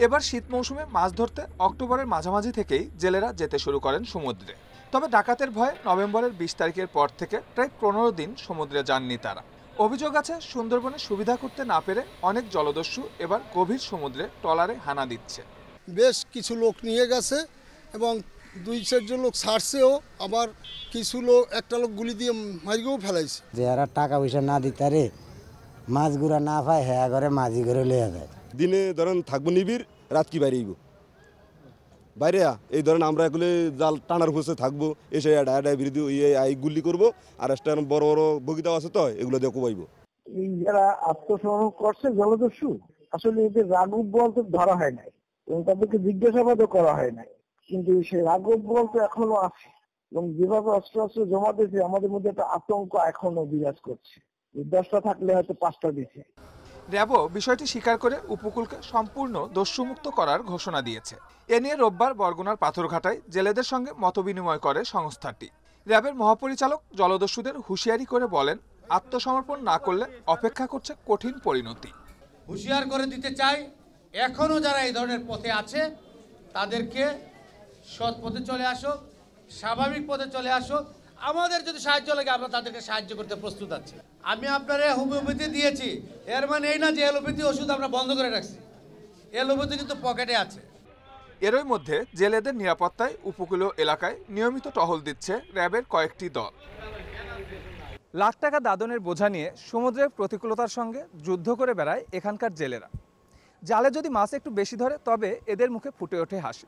এবার শীত মৌসুমে মাছ ধরতে অক্টোবরের মাঝামাঝি থেকেই জেলেরা যেতে শুরু করেন সমুদ্রে। তবে ডাকাতের ভয়ে নভেম্বরের 20 তারিখের পর থেকে প্রায় 15 দিন সমুদ্রে যাননি তারা। অভিযোগ আছে সুন্দরবনে সুবিধা করতে না পেরে অনেক জলদস্যু এবার গভীর সমুদ্রে ট্রলারে হানা দিচ্ছে। বেশ কিছু লোক নিয়ে গেছে এবং 2-4 লোক ছাড়ছেও, আবার কিছু লোক একটা লোক গুলি দিয়ে মারিয়েও ফেলাইছে। যারা টাকা পয়সা না দিতে রে মাছগুলা না পায়, হ্যাঁ করে মাঝি করে লইয়া যায়। দিনে ধরেন থাকবো নিবিড়, রাত কি বাইরে বাইরে এই ধরেন আমরা এগুলো জাল টানার বসে থাকবো, এসে বিরোধী আই গুলি করবো, আর একটা বড় বড় বগিতাও আছে তো এগুলো দিয়ে কোবাইব। এই যারা আত্মসমর্পণ করছে জলদস্যু, আসলে এদের রাঘব বল তো ধরা হয় নাই এবং তাদেরকে জিজ্ঞাসাবাদও করা হয় নাই, কিন্তু সেই রাঘব বল তো এখনো আছে এবং যেভাবে অস্ত্র জমা দিয়েছে আমাদের মধ্যে একটা আতঙ্ক এখনো বিরাজ করছে। 10টা থাকলে হয়তো 5টা দিছে। র্যাবও বিষয়টি স্বীকার করে উপকূলকে সম্পূর্ণ দস্যুমুক্ত করার ঘোষণা দিয়েছে। এ নিয়ে রোববার বরগুনার পাথরঘাটায় জেলেদের সঙ্গে মতবিনিময় করে সংস্থাটি। র্যাবের মহাপরিচালক জলদস্যুদের হুঁশিয়ারি করে বলেন, আত্মসমর্পণ না করলে অপেক্ষা করছে কঠিন পরিণতি। হুঁশিয়ার করে দিতে চাই, এখনো যারা এই ধরনের পথে আছে তাদেরকে সৎ পথে চলে আসো, স্বাভাবিক পথে চলে আসো। আমাদের যদি সাহায্য লাগে আমরা তাদেরকে সাহায্য করতে প্রস্তুত আছি। আমি আপনারা হোমিওপ্যাথি দিয়েছি, এর মানে এই না যে এলোপ্যাথি ওষুধ আমরা বন্ধ করে রাখছি। এলোপ্যাথি কিন্তু পকেটে আছে। এরই মধ্যে জেলেদের নিরাপত্তায় উপকূলীয় এলাকায় নিয়মিত টহল দিচ্ছে র্যাবের কয়েকটি দল। লাখ টাকা দাদনের বোঝা নিয়ে সমুদ্রের প্রতিকূলতার সঙ্গে যুদ্ধ করে বেড়ায় এখানকার জেলেরা। জালে যদি মাছ একটু বেশি ধরে তবে এদের মুখে ফুটে ওঠে হাসি,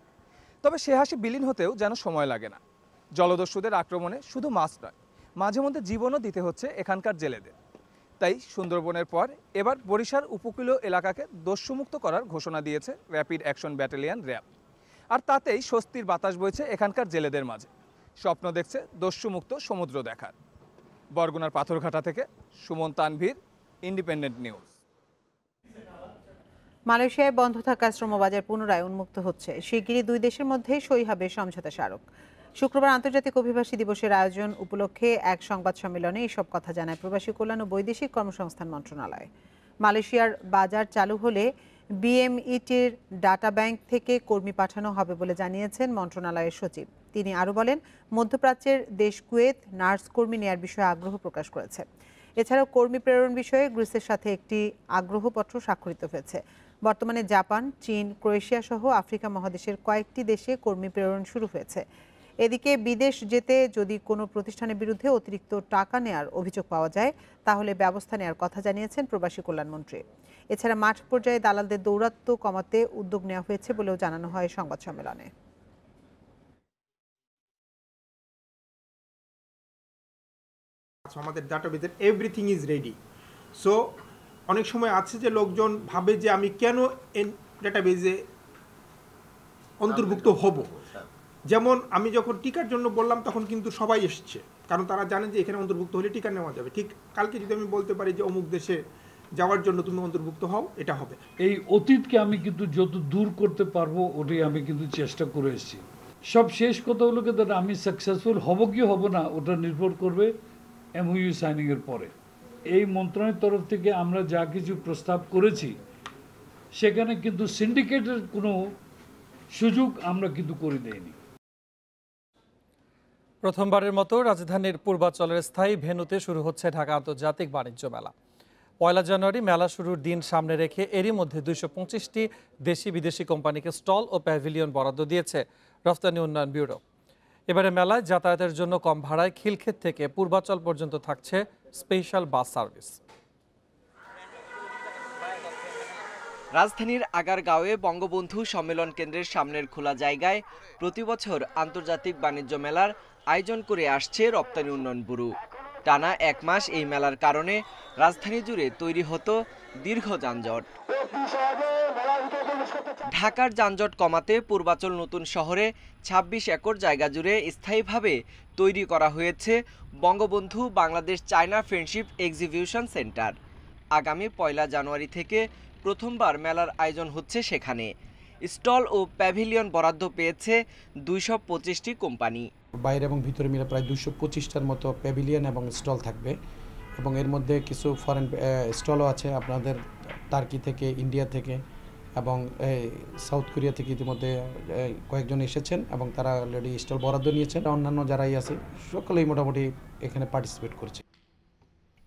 তবে সে হাসি বিলীন হতেও যেন সময় লাগে না। জলদস্যুদের আক্রমণে শুধু মাছ নয়, মাঝে মধ্যে জীবনও দিতে হচ্ছে এখানকার জেলেদের। তাই সুন্দরবনের পর এবার বরিশাল উপকূলীয় এলাকাকে দস্যুমুক্ত করার ঘোষণা দিয়েছে র্যাপিড অ্যাকশন ব্যাটালিয়ন র্যাব। আর তাতেই স্বস্তির বাতাস বইছে এখানকার জেলেদের মাঝে। স্বপ্ন দেখছে দস্যুমুক্ত সমুদ্র দেখার। বরগুনার পাথরঘাটা থেকে সুমন তানভীর, ইন্ডিপেন্ডেন্ট নিউজ। মালয়েশিয়ায় বন্ধ থাকা শ্রমবাজার পুনরায় উন্মুক্ত হচ্ছে। শিগগিরই দুই দেশের মধ্যেই সই হবে সমঝোতা স্মারক। শুক্রবার আন্তর্জাতিক অভিবাসী দিবসের আয়োজন উপলক্ষে এক সংবাদ সম্মেলনে এসব কথা জানায় প্রবাসী কল্যাণ ও বৈদেশিক কর্মসংস্থান মন্ত্রণালয়। মালয়েশিয়ার বাজার চালু হলে বিএমইটির ডাটা ব্যাংক থেকে কর্মী পাঠানো হবে বলে জানিয়েছেন মন্ত্রণালয়ের সচিব। তিনি আরও বলেন, মধ্যপ্রাচ্যের দেশ কুয়েত নার্স কর্মী নেয়ার বিষয়ে আগ্রহ প্রকাশ করেছে। এছাড়াও কর্মী প্রেরণ বিষয়ে গ্রিসের সাথে একটি আগ্রহপত্র স্বাক্ষরিত হয়েছে। বর্তমানে জাপান, চীন, ক্রোয়েশিয়া সহ আফ্রিকা মহাদেশের কয়েকটি দেশে কর্মী প্রেরণ শুরু হয়েছে। এদিকে বিদেশ যেতে যদি কোনো প্রতিষ্ঠানের বিরুদ্ধে অতিরিক্ত টাকা নেয়ার অভিযোগ পাওয়া যায় তাহলে ব্যবস্থা নেওয়ার কথা জানিয়েছেন প্রবাসী কল্যাণমন্ত্রী। এছাড়া মাঠ পর্যায়ে দালালদের দৌরাত্ম্য কমাতে উদ্যোগ নেওয়া হয়েছে বলেও জানানো হয় সংবাদ সম্মেলনে। আমাদের ডাটাবেজের এভরিথিং ইজ রেডি। সো অনেক সময় আছে যে লোকজন ভাবে যে আমি কেন ডাটাবেজে অন্তর্ভুক্ত হব। যেমন আমি যখন টিকার জন্য বললাম তখন কিন্তু সবাই এসছে, কারণ তারা জানেন যে এখানে অন্তর্ভুক্ত হলে টিকা নেওয়া যাবে। ঠিক কালকে যদি আমি বলতে পারি যে অমুক দেশে যাওয়ার জন্য তুমি অন্তর্ভুক্ত হও, এটা হবে। এই অতীতকে আমি কিন্তু যত দূর করতে পারবো ওটাই আমি কিন্তু চেষ্টা করে এসেছি। সব শেষ কথা হলো কি, আমি সাকসেসফুল হব কি হব না ওটা নির্ভর করবে এমওইউ সাইনিং এর পরে। এই মন্ত্রণালয়ের তরফ থেকে আমরা যা কিছু প্রস্তাব করেছি সেখানে কিন্তু সিন্ডিকেটের কোনো সুযোগ আমরা কিন্তু করে দেইনি। প্রথমবারের মতো রাজধানীর পূর্বাচলের স্থায়ী ভেন্যুতে শুরু হচ্ছে ঢাকা আন্তর্জাতিক বাণিজ্য মেলা। 1 জানুয়ারি মেলা শুরুর দিন সামনে রেখে এরই মধ্যে 225টি দেশি বিদেশি কোম্পানিকে স্টল ও প্যাভিলিয়ন বরাদ্দ দিয়েছে রফতানি উন্নয়ন ব্যুরো। এবারে মেলায় যাতায়াতের জন্য কম ভাড়ায় খিলক্ষেত থেকে পূর্বাচল পর্যন্ত থাকছে স্পেশাল বাস সার্ভিস। রাজধানীর আগারগাঁওয়ে বঙ্গবন্ধু সম্মেলন কেন্দ্রের সামনের খোলা জায়গায় প্রতিবছর আন্তর্জাতিক বাণিজ্য মেলার আয়োজন করে আসছে রপ্তানি উন্নয়ন ব্যুরো। টানা 1 মাস এই মেলার কারণে রাজধানী জুড়ে তৈরি হতো দীর্ঘ যানজট। ঢাকার যানজট কমাতে পূর্বাচল নতুন শহরে 26 একর জায়গা জুড়ে স্থায়ীভাবে তৈরি করা হয়েছে Bangabandhu Bangladesh China friendship exhibition centre. আগামী 1 জানুয়ারি থেকে প্রথমবার মেলার আয়োজন হচ্ছে সেখানে। স্টল ও প্যাভিলিয়ন বরাদ্দ পেয়েছে 225টি কোম্পানি। বাইরে এবং ভিতরে মিলে প্রায় 225টার মতো প্যাভিলিয়ন এবং স্টল থাকবে, এবং এর মধ্যে কিছু ফরেন স্টলও আছে আপনাদের টার্কি থেকে, ইন্ডিয়া থেকে এবং সাউথ কোরিয়া থেকে ইতিমধ্যে কয়েকজন এসেছেন এবং তারা অলরেডি স্টল বরাদ্দ নিয়েছেন। অন্যান্য যারাই আছে সকলেই মোটামুটি এখানে পার্টিসিপেট করছে।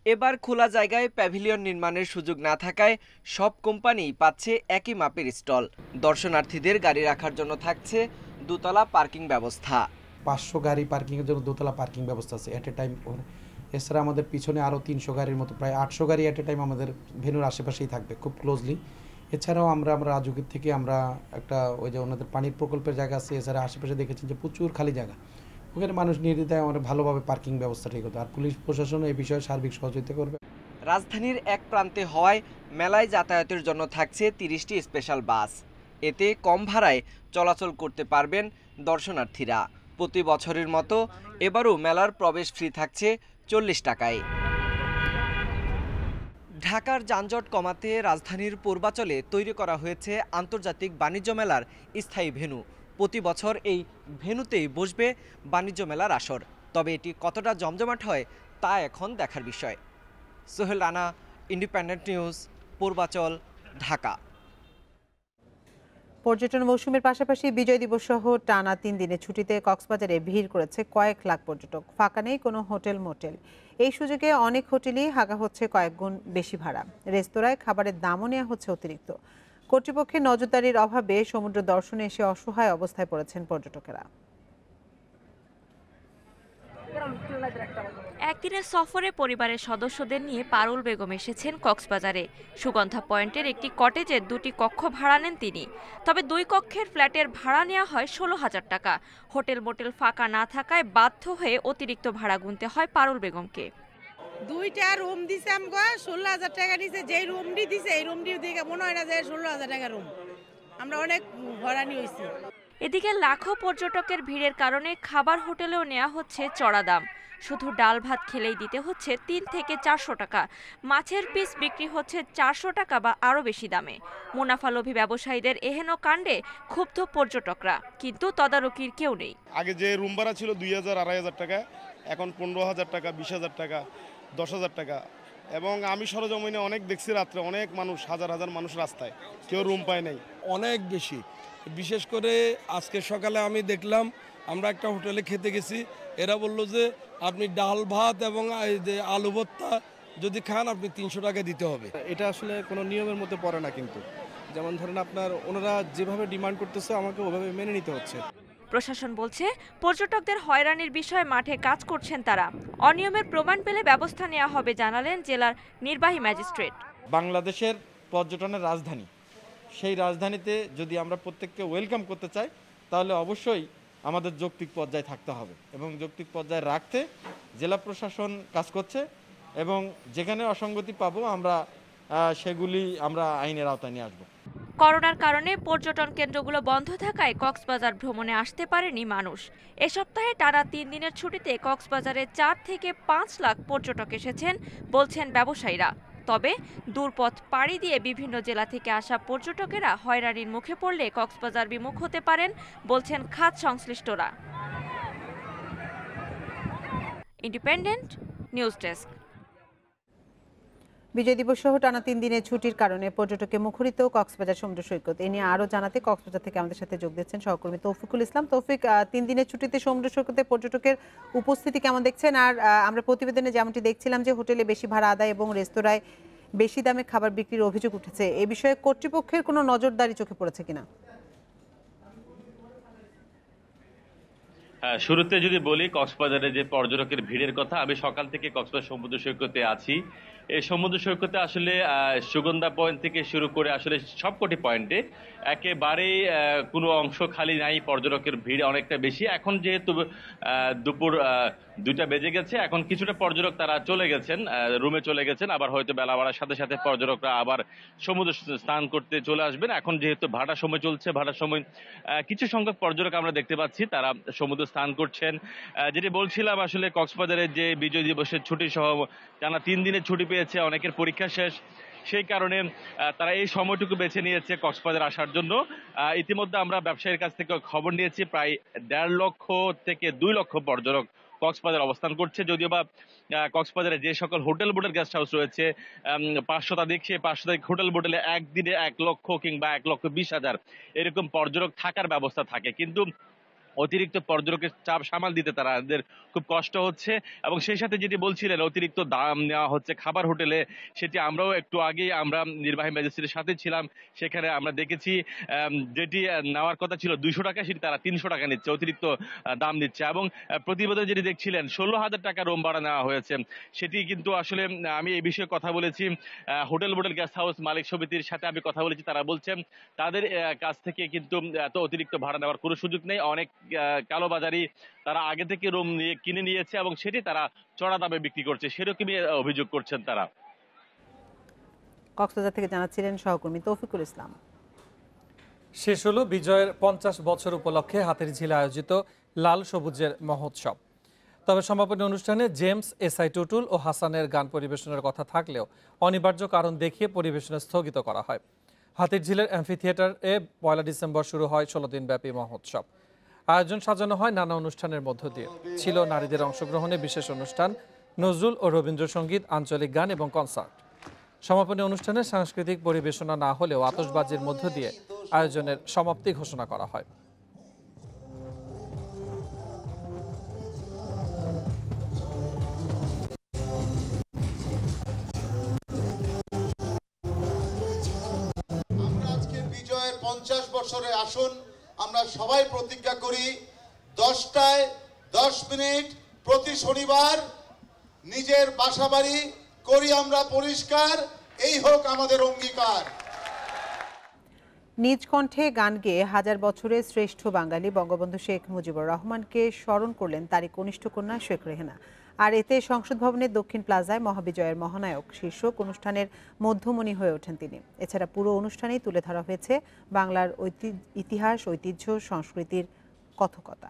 এবার খোলা জায়গায় প্যাভিলিয়ন নির্মাণের সুযোগ না থাকায় সব কোম্পানি পাচ্ছে একই মাপের স্টল। দর্শনার্থীদের গাড়ি রাখার জন্য থাকছে দোতলা পার্কিং ব্যবস্থা। 500 গাড়ি পার্কিংয়ের জন্য দোতলা পার্কিং ব্যবস্থা আছে এট এ টাইম। এছাড়া আমাদের পিছনে আরও 300 গাড়ির মতো, প্রায় 800 গাড়ি এট এ টাইম আমাদের ভেন্যুর আশেপাশেই থাকবে খুব ক্লোজলি। এছাড়াও আমরা রাজুকের থেকে আমরা একটা ওই যে ওনাদের পানির প্রকল্পের জায়গা আছে, এছাড়া আশেপাশে দেখেছেন যে প্রচুর খালি জায়গা, ওখানে মানুষ নির্দ্বিধায় অনেক ভালোভাবে পার্কিং ব্যবস্থা ঠিক হতো। আর পুলিশ প্রশাসন এই বিষয়ে সার্বিক সহযোগিতা করবে। রাজধানীর এক প্রান্তে হওয়ায় মেলায় যাতায়াতের জন্য থাকছে 30টি স্পেশাল বাস। এতে কম ভাড়ায় চলাচল করতে পারবেন দর্শনার্থীরা। প্রতি বছরের মতো এবারও মেলার প্রবেশ ফ্রি থাকছে 40 টাকায়। ঢাকার যানজট কমাতে রাজধানীর পূর্বাচলে তৈরি করা হয়েছে আন্তর্জাতিক বাণিজ্য মেলার স্থায়ী ভেন্যু। প্রতি বছর এই ভেন্যুতেই বসবে বাণিজ্য মেলার আসর। তবে এটি কতটা জমজমাট হয় তা এখন দেখার বিষয়। Sohel Rana, independent news, Purbachal, Dhaka. পর্যটন মৌসুমের পাশাপাশি বিজয় দিবস সহ টানা 3 দিনের ছুটিতে কক্সবাজারে ভিড় করেছে কয়েক লাখ পর্যটক। ফাঁকা নেই কোনো হোটেল মোটেল। এই সুযোগে অনেক হোটেলই হাঁকা হচ্ছে কয়েক গুণ বেশি ভাড়া। রেস্তোরাঁয় খাবারের দামও নেওয়া হচ্ছে অতিরিক্ত। কর্তৃপক্ষের নজরদারির অভাবে সমুদ্র দর্শনে এসে অসহায় অবস্থায় পড়েছেন পর্যটকেরা। একদিনের সফরে পরিবারের সদস্যদের নিয়ে পারুল বেগম এসেছেন কক্সবাজারে। সুগন্ধা পয়েন্টের একটি কটেজে 2টি কক্ষ ভাড়া নেন তিনি। তবে 2 কক্ষের ফ্ল্যাটের ভাড়া নেওয়া হয় 16,000 টাকা। হোটেল মোটেল ফাঁকা না থাকায় বাধ্য হয়ে অতিরিক্ত ভাড়া গুনতে হয় পারুল বেগমকে। 2টা রুম দিছে আমগো 16,000 টাকা নিছে। যেই রুমটি দিছে এই রুমটি দিকে মনে হয় না যে 16,000 টাকা রুম। আমরা অনেক হয়রানি হইছি। এদিকে লাখো পর্যটকের ভিড়ের কারণে খাবার হোটেলেও নেওয়া হচ্ছে চড়া দাম। শুধু ডাল ভাত খেলেই দিতে হচ্ছে 3 থেকে 400 টাকা। মাছের পিস বিক্রি হচ্ছে 400 টাকা বা আরও বেশি দামে। মুনাফালোভী ব্যবসায়ীদের এহেন কাণ্ডে ক্ষুব্ধ পর্যটকরা, কিন্তু তদারকির কেউ নেই। আগে যে রুম ভাড়া ছিল 2,000-2,500 টাকা, এখন 15,000 টাকা, 20,000 টাকা, 10,000 টাকা। এবং আমি সরজমিনে অনেক দেখছি, রাত্রে অনেক মানুষ, হাজার হাজার মানুষ রাস্তায়, কেউ রুম পায় নাই। অনেক বেশি। বিশেষ করে আজকে সকালে আমি দেখলাম, আমরা একটা হোটেলে খেতে গেছি, এরা বলল যে আপনি ডাল ভাত এবং আলু ভর্তা যদি খান আপনি 300 টাকা দিতে হবে। এটা আসলে কোনো নিয়মের মধ্যে পড়ে না, কিন্তু যেমন ধরেন আপনার ওনারা যেভাবে ডিমান্ড করতেছে আমাকে ওভাবে মেনে নিতে হচ্ছে। প্রশাসন বলছে পর্যটকদের হয়রানির বিষয়ে মাঠে কাজ করছেন তারা। অনিয়মের প্রমাণ পেলে ব্যবস্থা নেওয়া হবে জানালেন জেলার নির্বাহী ম্যাজিস্ট্রেট। বাংলাদেশের পর্যটনের রাজধানী, সেই রাজধানীতে যদি আমরা প্রত্যেককে ওয়েলকাম করতে চাই তাহলে অবশ্যই আমাদের যৌক্তিক পর্যায়ে থাকতে হবে এবং যৌক্তিক পর্যায়ে রাখতে জেলা প্রশাসন কাজ করছে এবং যেখানে অসঙ্গতি পাবো আমরা সেগুলি আমরা আইনের আওতায় নিয়ে আসবো। করোনার কারণে পর্যটন কেন্দ্রগুলো বন্ধ থাকায় কক্সবাজার ভ্রমণে আসতে পারেনি মানুষ। এ সপ্তাহে টানা 3 দিনের ছুটিতে কক্সবাজারে 4 থেকে 5 লাখ পর্যটক এসেছেন বলছেন ব্যবসায়ীরা। তবে দূরপথ পাড়ি দিয়ে বিভিন্ন জেলা থেকে আসা পর্যটকেরা হয়রানির মুখে পড়লে কক্সবাজার বিমুখ হতে পারেন বলছেন খাত সংশ্লিষ্টরা। Independent news desk. বিজয় দিবস সহ টানা 3 দিনের ছুটির কারণে পর্যটকে মুখরিত কক্সবাজার সমুদ্র সৈকত। এ নিয়ে আরও জানাতে কক্সবাজার থেকে আমাদের সাথে যোগ দিচ্ছেন সহকর্মী তৌফিকুল ইসলাম। তৌফিক, 3 দিনের ছুটিতে সমুদ্র সৈকতে পর্যটকের উপস্থিতি কেমন দেখছেন? আর আমরা প্রতিবেদনে যেমনটি দেখছিলাম যে হোটেলে বেশি ভাড়া আদায় এবং রেস্তোরাঁয় বেশি দামে খাবার বিক্রির অভিযোগ উঠেছে, এ বিষয়ে কর্তৃপক্ষের কোনো নজরদারি চোখে পড়েছে কিনা? শুরুতে যদি বলি কক্সবাজারে যে পর্যটকের ভিড়ের কথা, আমি সকাল থেকে কক্সবাজার সমুদ্র সৈকতে আছি। এই সমুদ্র সৈকতে আসলে সুগন্ধা পয়েন্ট থেকে শুরু করে আসলে সবকটি পয়েন্টে একেবারেই কোনো অংশ খালি নাই, পর্যটকের ভিড় অনেকটা বেশি। এখন যেহেতু দুপুর 2টা বেজে গেছে, এখন কিছুটা পর্যটক তারা চলে গেছেন, রুমে চলে গেছেন, আবার হয়তো বেলা বাড়ার সাথে সাথে পর্যটকরা আবার সমুদ্র স্নান করতে চলে আসবেন। এখন যেহেতু ভাটার সময় চলছে, ভাটার সময় কিছু সংখ্যক পর্যটক আমরা দেখতে পাচ্ছি তারা সমুদ্র স্নান করছেন। যেটি বলছিলাম, আসলে কক্সবাজারের যে বিজয় দিবসের ছুটি সহ টানা 3 দিনের ছুটি পেয়েছে, অনেকের পরীক্ষা শেষ, সেই কারণে তারা এই সময়টুকু বেছে নিয়েছে কক্সবাজার আসার জন্য। ইতিমধ্যে আমরা ব্যবসায়ীর কাছ থেকে খবর নিয়েছি, প্রায় 1.5 লক্ষ থেকে 2 লক্ষ পর্যটক কক্সবাজার অবস্থান করছে। যদিও বা কক্সবাজারে যে সকল হোটেল বোটেল গেস্ট হাউস রয়েছে 500 শতাধিক, সেই 500 শতাধিক হোটেল বোটেলে একদিনে 1 লক্ষ কিংবা 1,20,000 এরকম পর্যটক থাকার ব্যবস্থা থাকে, কিন্তু অতিরিক্ত পর্যটকের চাপ সামাল দিতে তাদের খুব কষ্ট হচ্ছে। এবং সেই সাথে যেটি বলছিলেন অতিরিক্ত দাম নেওয়া হচ্ছে খাবার হোটেলে, সেটি আমরাও একটু আগেই আমরা নির্বাহী ম্যাজিস্ট্রেটের সাথে ছিলাম, সেখানে আমরা দেখেছি যেটি নেওয়ার কথা ছিল 200 টাকা সেটি তারা 300 টাকা নিচ্ছে, অতিরিক্ত দাম দিচ্ছে। এবং প্রতিবেদনে যেটি দেখছিলেন 16,000 টাকা রুম ভাড়া নেওয়া হয়েছে, সেটি কিন্তু আসলে আমি এই বিষয়ে কথা বলেছি হোটেল বোটেল গেস্ট হাউস মালিক সমিতির সাথে আমি কথা বলেছি, তারা বলছেন তাদের কাছ থেকে কিন্তু এত অতিরিক্ত ভাড়া নেওয়ার কোনো সুযোগ নেই। অনেক কালোবাজারি তারা আগে থেকে রুম নিয়ে কিনে নিয়েছে এবং সেটি তারা চড়া দামে বিক্রি করছে, সেরকমই অভিযোগ করছেন তারা। কক্সবাজার থেকে জানাচ্ছিলেন সহকর্মী তৌফিকুল ইসলাম। শেষ হলো বিজয়ের 50 বছর উপলক্ষে হাতিরঝিলে আয়োজিত লাল সবুজের মহোৎসব। তবে সমাপনী অনুষ্ঠানে জেমস, এসআই টুটুল ও হাসানের গান পরিবেশনের কথা থাকলেও অনিবার্য কারণ দেখিয়ে পরিবেশন স্থগিত করা হয়। হাতিরঝিলের অ্যাম্ফি থিয়েটারে 1 ডিসেম্বর শুরু হয় 16 দিনব্যাপী মহোৎসব। আয়োজন সাজানো হয় নানা অনুষ্ঠানের মধ্য দিয়ে। ছিল নারীদের অংশগ্রহণে বিশেষ অনুষ্ঠান, নজরুল ও রবীন্দ্রসঙ্গীত, আঞ্চলিক গান এবং কনসার্ট। সমাপনী অনুষ্ঠানে সাংস্কৃতিক পরিবেশনা না হলেও আতশবাজির মধ্য দিয়ে আয়োজনের সমাপ্তি ঘোষণা করা হয়। আমরা আজকে বিজয়ের 50 বছরে আসুন আমরা সবাই প্রতিজ্ঞা করি 10টায় 10 মিনিট প্রতি শনিবার নিজের বাসাবাড়ি করি আমরা পরিষ্কার, এই হোক আমাদের অঙ্গীকার। নিজ কণ্ঠে গান গেয়ে হাজার বছরের শ্রেষ্ঠ বাঙালি বঙ্গবন্ধু শেখ মুজিবুর রহমানকে স্মরণ করলেন তারই কনিষ্ঠ কন্যা শেখ রেহেনা। আর এতে সংসদ ভবনের দক্ষিণ প্লাজায় মহাবিজয়ের মহানায়ক শীর্ষক অনুষ্ঠানের মধ্যমণি হয়ে ওঠেন তিনি। এছাড়া পুরো অনুষ্ঠানেই তুলে ধরা হয়েছে বাংলার ইতিহাস, ঐতিহ্য, সংস্কৃতির কথকতা।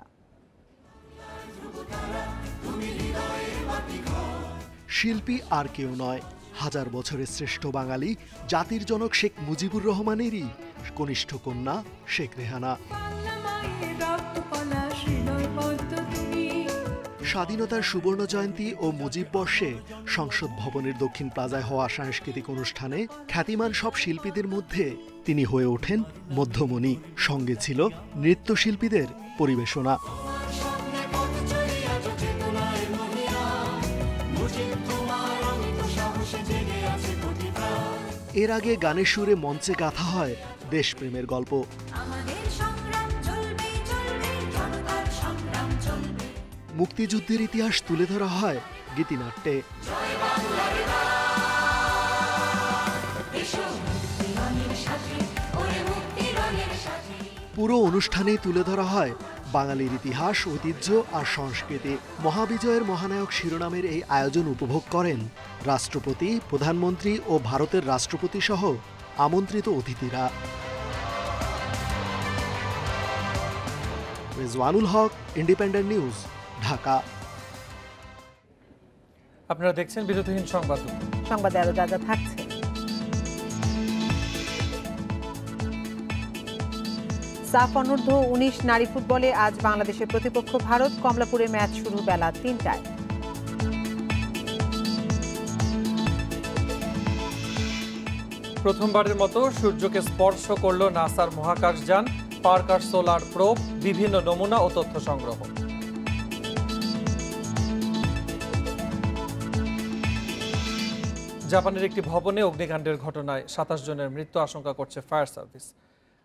শিল্পী আর কেউ নয়, হাজার বছরের শ্রেষ্ঠ বাঙালি জাতির জনক শেখ মুজিবুর রহমানেরই কনিষ্ঠ কন্যা শেখ রেহানা। স্বাধীনতার সুবর্ণ জয়ন্তী ও মুজিব বর্ষে সংসদ ভবনের দক্ষিণ প্লাজায় হওয়া সাংস্কৃতিক অনুষ্ঠানে খ্যাতিমান সব শিল্পীদের মধ্যে তিনি হয়ে ওঠেন মধ্যমণি। সঙ্গে ছিল নৃত্যশিল্পীদের পরিবেশনা। এর আগে গানের সুরে মঞ্চে গাথা হয় দেশপ্রেমের গল্প। মুক্তিযুদ্ধের ইতিহাস তুলে ধরা হয় গীতিনাট্যে। পুরো অনুষ্ঠানেই তুলে ধরা হয় বাঙালির ইতিহাস, ঐতিহ্য আর সংস্কৃতি। মহাবিজয়ের মহানায়ক শিরোনামের এই আয়োজন উপভোগ করেন রাষ্ট্রপতি, প্রধানমন্ত্রী ও ভারতের রাষ্ট্রপতি সহ আমন্ত্রিত অতিথিরা। রেজওয়ানুল হক, ইন্ডিপেন্ডেন্ট নিউজ, ঢাকা। আপনারা দেখছেন বিরতিহীন সংবাদ। সংবাদে আরো যা যা থাকছে। সাফ অনূর্ধ্ব 19 নারী ফুটবলে আজ বাংলাদেশের প্রতিপক্ষ ভারত। কমলাপুরে ম্যাচ শুরু বেলা 3টায়। প্রথমবারের মতো সূর্যকে স্পর্শ করল নাসার মহাকাশযান পার্কার সোলার প্রোব। বিভিন্ন নমুনা ও তথ্য সংগ্রহ। জাপানের একটি ভবনে অগ্নিকাণ্ডের ঘটনায় 27 জনের মৃত্যু আশঙ্কা করছে ফায়ার সার্ভিস।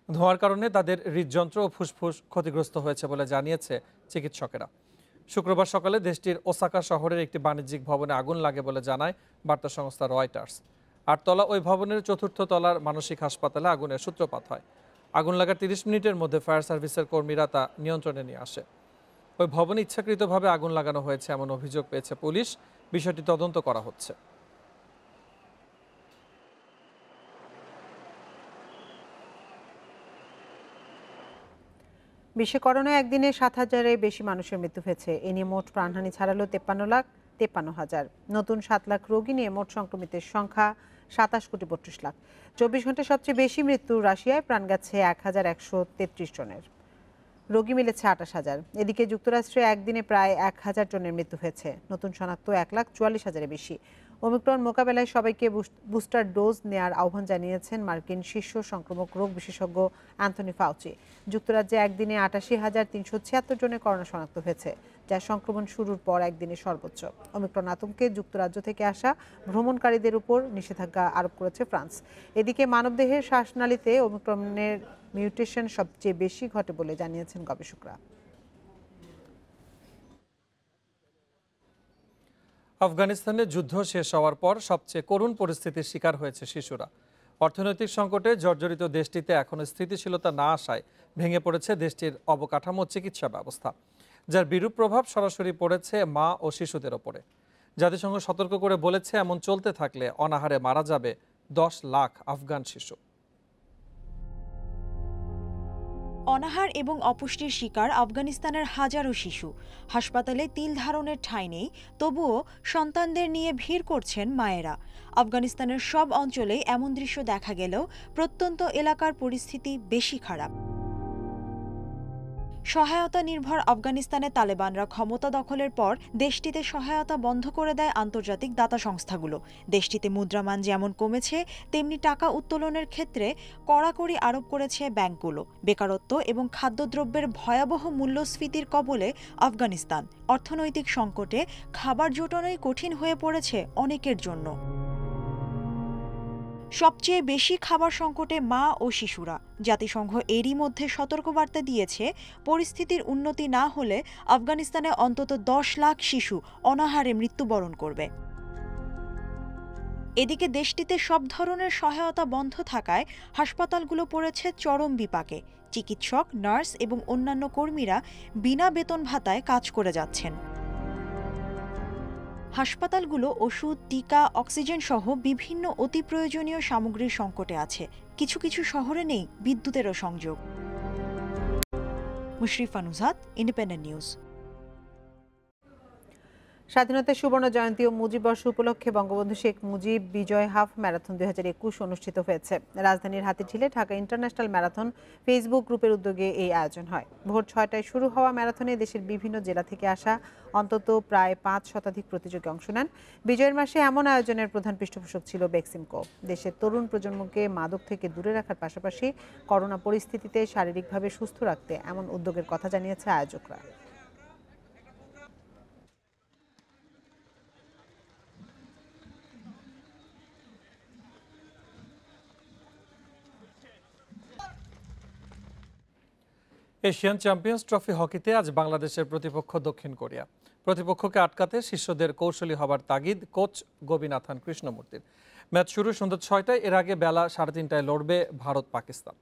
ধোঁয়ার কারণে তাদের হৃদযন্ত্র ও ফুসফুস ক্ষতিগ্রস্ত হয়েছে বলে জানিয়েছে চিকিৎসকেরা। শুক্রবার সকালে দেশটির ওসাকা শহরের একটি বাণিজ্যিক ভবনে আগুন লাগে বলে জানায় বার্তা সংস্থা রয়টার্স। 8 তলা ওই ভবনের 4র্থ তলার মানসিক হাসপাতালে আগুনের সূত্রপাত হয়। আগুন লাগার 30 মিনিটের মধ্যে ফায়ার সার্ভিসের কর্মীরা তা নিয়ন্ত্রণে নিয়ে আসে। ওই ভবনে ইচ্ছাকৃতভাবে আগুন লাগানো হয়েছে এমন অভিযোগ পেয়েছে পুলিশ। বিষয়টি তদন্ত করা হচ্ছে। বিশ্বে করোনায় একদিনে 7,000-এর বেশি মানুষের মৃত্যু হয়েছে। এ নিয়ে মোট প্রাণহানি ছাড়ালো 53,53,000। নতুন 7 লাখ রোগী নিয়ে মোট সংক্রমিতের সংখ্যা 27,32,00,000। 24 ঘন্টায় সবচেয়ে বেশি মৃত্যু রাশিয়ায়, প্রাণ গেছে 1,133 জনের। রোগী মিলেছে 28,000। এদিকে যুক্তরাষ্ট্রে একদিনে প্রায় 1,000 জনের মৃত্যু হয়েছে। নতুন শনাক্ত 1,44,000-এর বেশি। ওমিক্রন মোকাবেলায় সবাইকে বুস্টার ডোজ নেয়ার আহ্বান জানিয়েছেন মার্কিন শীর্ষ সংক্রামক রোগ বিশেষজ্ঞ অ্যান্থনি ফাউচি। যুক্তরাজ্যে একদিনে 88,376 জনের করোনা শনাক্ত হয়েছে, যা সংক্রমণ শুরুর পর একদিনে সর্বোচ্চ। ওমিক্রন আতঙ্কে যুক্তরাজ্য থেকে আসা ভ্রমণকারীদের উপর নিষেধাজ্ঞা আরোপ করেছে ফ্রান্স। এদিকে মানবদেহের শ্বাসনালীতে ওমিক্রনের মিউটেশন সবচেয়ে বেশি ঘটে বলে জানিয়েছেন গবেষকরা। আফগানিস্তানে যুদ্ধ শেষ হওয়ার পর সবচেয়ে করুণ পরিস্থিতির শিকার হয়েছে শিশুরা। অর্থনৈতিক সংকটে জর্জরিত দেশটিতে এখনো স্থিতিশীলতা না আসায় ভেঙে পড়েছে দেশটির অবকাঠামো চিকিৎসা ব্যবস্থা, যার বিরূপ প্রভাব সরাসরি পড়েছে মা ও শিশুদের ওপরে। জাতিসংঘ সতর্ক করে বলেছে, এমন চলতে থাকলে অনাহারে মারা যাবে 10 লাখ আফগান শিশু। অনাহার এবং অপুষ্টির শিকার আফগানিস্তানের হাজারো শিশু। হাসপাতালে তিল ধারণের ঠাঁই নেই, তবুও সন্তানদের নিয়ে ভিড় করছেন মায়েরা। আফগানিস্তানের সব অঞ্চলেই এমন দৃশ্য দেখা গেলেও প্রত্যন্ত এলাকার পরিস্থিতি বেশি খারাপ। সহায়তা নির্ভর আফগানিস্তানে তালেবানরা ক্ষমতা দখলের পর দেশটিতে সহায়তা বন্ধ করে দেয় আন্তর্জাতিক দাতা সংস্থাগুলো। দেশটিতে মুদ্রামান যেমন কমেছে, তেমনি টাকা উত্তোলনের ক্ষেত্রে কড়াকড়ি আরোপ করেছে ব্যাংকগুলো। বেকারত্ব এবং খাদ্যদ্রব্যের ভয়াবহ মূল্যস্ফীতির কবলে আফগানিস্তান। অর্থনৈতিক সংকটে খাবার জোটানোই কঠিন হয়ে পড়েছে অনেকের জন্য। সবচেয়ে বেশি খাবার সংকটে মা ও শিশুরা। জাতিসংঘ এরই মধ্যে সতর্কবার্তা দিয়েছে, পরিস্থিতির উন্নতি না হলে আফগানিস্তানে অন্তত 10 লাখ শিশু অনাহারে মৃত্যুবরণ করবে। এদিকে দেশটিতে সব ধরনের সহায়তা বন্ধ থাকায় হাসপাতালগুলো পড়েছে চরম বিপাকে। চিকিৎসক, নার্স এবং অন্যান্য কর্মীরা বিনা বেতন ভাতায় কাজ করে যাচ্ছেন। হাসপাতালগুলো ওষুধ, টিকা, অক্সিজেন সহ বিভিন্ন অতি প্রয়োজনীয় সামগ্রীর সংকটে আছে। কিছু কিছু শহরে নেই বিদ্যুতেরও সংযোগ। Mushrifa Nuzhat, independent news. স্বাধীনতার সুবর্ণ জয়ন্তী ও মুজিব বর্ষ উপলক্ষে বঙ্গবন্ধু শেখ মুজিব বিজয় হাফ ম্যারাথন 2021 অনুষ্ঠিত হয়েছে। রাজধানীর হাতিঝিলে ঢাকা ইন্টারন্যাশনাল ম্যারাথন ফেসবুক গ্রুপের উদ্যোগে এই আয়োজন হয়। ভোর 6টায় শুরু হওয়া ম্যারাথনে দেশের বিভিন্ন জেলা থেকে আসা অন্তত প্রায় 5 শতাধিক প্রতিযোগী অংশ নেন। বিজয়ের মাসে এমন আয়োজনের প্রধান পৃষ্ঠপোষক ছিল বেক্সিমকো। দেশের তরুণ প্রজন্মকে মাদক থেকে দূরে রাখার পাশাপাশি করোনা পরিস্থিতিতে শারীরিকভাবে সুস্থ রাখতে এমন উদ্যোগের কথা জানিয়েছে আয়োজকরা। এশিয়ান চ্যাম্পিয়ন্স ট্রফি হকিতে আজ বাংলাদেশের প্রতিপক্ষ দক্ষিণ কোরিয়া। প্রতিপক্ষকে আটকাতে শিষ্যদের কৌশলী হবার তাগিদ কোচ গোপীনাথন কৃষ্ণমূর্তির। ম্যাচ শুরু সন্ধ্যা 6টায়। এর আগে বেলা 3:30টায় লড়বে ভারত পাকিস্তান।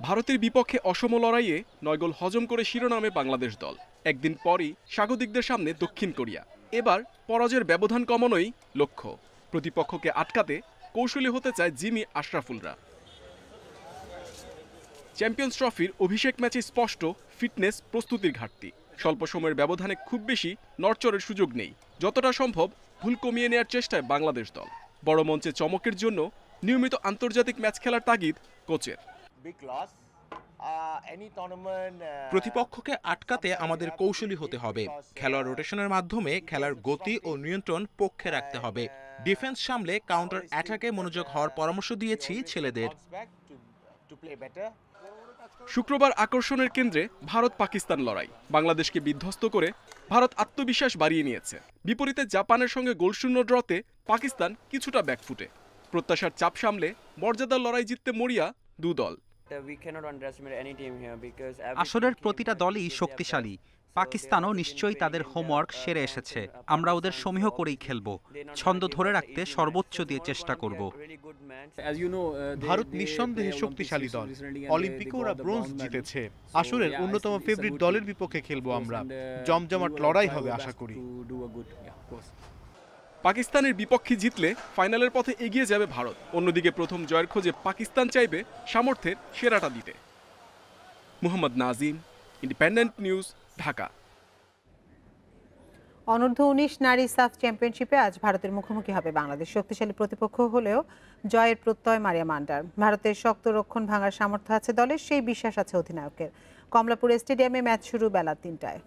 ভারতের বিপক্ষে অসম লড়াইয়ে 9 গোল হজম করে শিরোনামে বাংলাদেশ দল। একদিন পরই স্বাগতিকদের সামনে দক্ষিণ কোরিয়া। এবার পরাজয়ের ব্যবধান কমানোই লক্ষ্য। প্রতিপক্ষকে আটকাতে কৌশলী হতে চায় জিমি আশরাফুলরা। চ্যাম্পিয়ন্স ট্রফির অভিষেক ম্যাচে স্পষ্ট ফিটনেস প্রস্তুতির ঘাটতি। স্বল্প সময়ের ব্যবধানে খুব বেশি নড়চড়ের সুযোগ নেই। যতটা সম্ভব ভুল কমিয়ে নেওয়ার চেষ্টায় বাংলাদেশ দল। বড় মঞ্চে চমকের জন্য নিয়মিত আন্তর্জাতিক ম্যাচ খেলার তাগিদ কোচের। প্রতিপক্ষকে আটকাতে আমাদের কৌশলী হতে হবে। খেলোয়াড় রোটেশনের মাধ্যমে খেলার গতি ও নিয়ন্ত্রণ পক্ষে রাখতে হবে। ডিফেন্স সামলে কাউন্টার অ্যাটাকে মনোযোগ হওয়ার পরামর্শ দিয়েছি ছেলেদের। শুক্রবার আকর্ষণের কেন্দ্রে ভারত পাকিস্তান লড়াই। বাংলাদেশকে বিধ্বস্ত করে ভারত আত্মবিশ্বাস বাড়িয়ে নিয়েছে। বিপরীতে জাপানের সঙ্গে গোলশূন্য ড্রতে পাকিস্তান কিছুটা ব্যাকফুটে। প্রত্যাশার চাপ সামলে মর্যাদার লড়াই জিততে মরিয়া দু দল। আসরের প্রতিটা দলই শক্তিশালী। পাকিস্তানও নিশ্চয়ই তাদের হোমওয়ার্ক সেরে এসেছে। আমরা ওদের সমীহ করেই খেলব। ছন্দ ধরে রাখতে সর্বোচ্চ দিয়ে চেষ্টা করব। ভারত নিঃসন্দেহে শক্তিশালী দল। অলিম্পিকে ওরা ব্রোঞ্জ জিতেছে। আসরের অন্যতম ফেভারিট দলের বিপক্ষে খেলবো আমরা। জমজমাট লড়াই হবে আশা করি। পাকিস্তানের বিপক্ষে জিতলে ফাইনালের পথে এগিয়ে যাবে ভারত। অন্যদিকে প্রথম জয়ের খোঁজে পাকিস্তান চাইবে সামর্থ্যের সেরাটা দিতে। Mohammad Nazim, independent news, Dhaka. অনূর্ধ্ব 19 নারী সাফ চ্যাম্পিয়নশিপে আজ ভারতের মুখোমুখি হবে বাংলাদেশ। শক্তিশালী প্রতিপক্ষ হলেও জয়ের প্রত্যয় মারিয়া মান্ডার। ভারতের শক্ত রক্ষণ ভাঙার সামর্থ্য আছে দলের, সেই বিশ্বাস আছে অধিনায়কের। কমলাপুর স্টেডিয়ামে ম্যাচ শুরু বেলা 3টায়।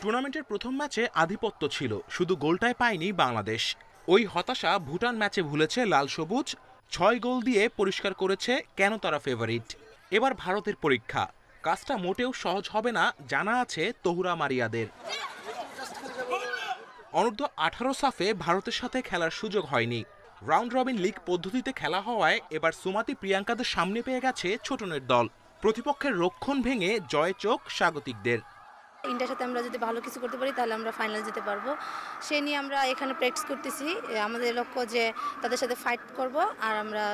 টুর্নামেন্টের প্রথম ম্যাচে আধিপত্য ছিল, শুধু গোলটাই পায়নি বাংলাদেশ। ওই হতাশা ভুটান ম্যাচে ভুলেছে লাল সবুজ। 6 গোল দিয়ে পরিষ্কার করেছে কেন তারা ফেভারিট। এবার ভারতের পরীক্ষা। কাজটা মোটেও সহজ হবে না জানা আছে তহুরা মারিয়াদের। অনূর্ধ্ব 18 সাফে ভারতের সাথে খেলার সুযোগ হয়নি। রাউন্ড রবিন লিগ পদ্ধতিতে খেলা হওয়ায় এবার সুমাতি প্রিয়াঙ্কাদের সামনে পেয়ে গেছে ছোটনের দল। প্রতিপক্ষের রক্ষণ ভেঙে জয় চোখ স্বাগতিকদের। ইন্ডিয়ার সাথে আমরা যদি ভালো কিছু করতে পারি তাহলে আমরা ফাইনাল যেতে পারবো। সেই নিয়ে আমরা এখানে প্র্যাকটিস করতেছি। আমাদের লক্ষ্য যে তাদের সাথে ফাইট করব আর আমরা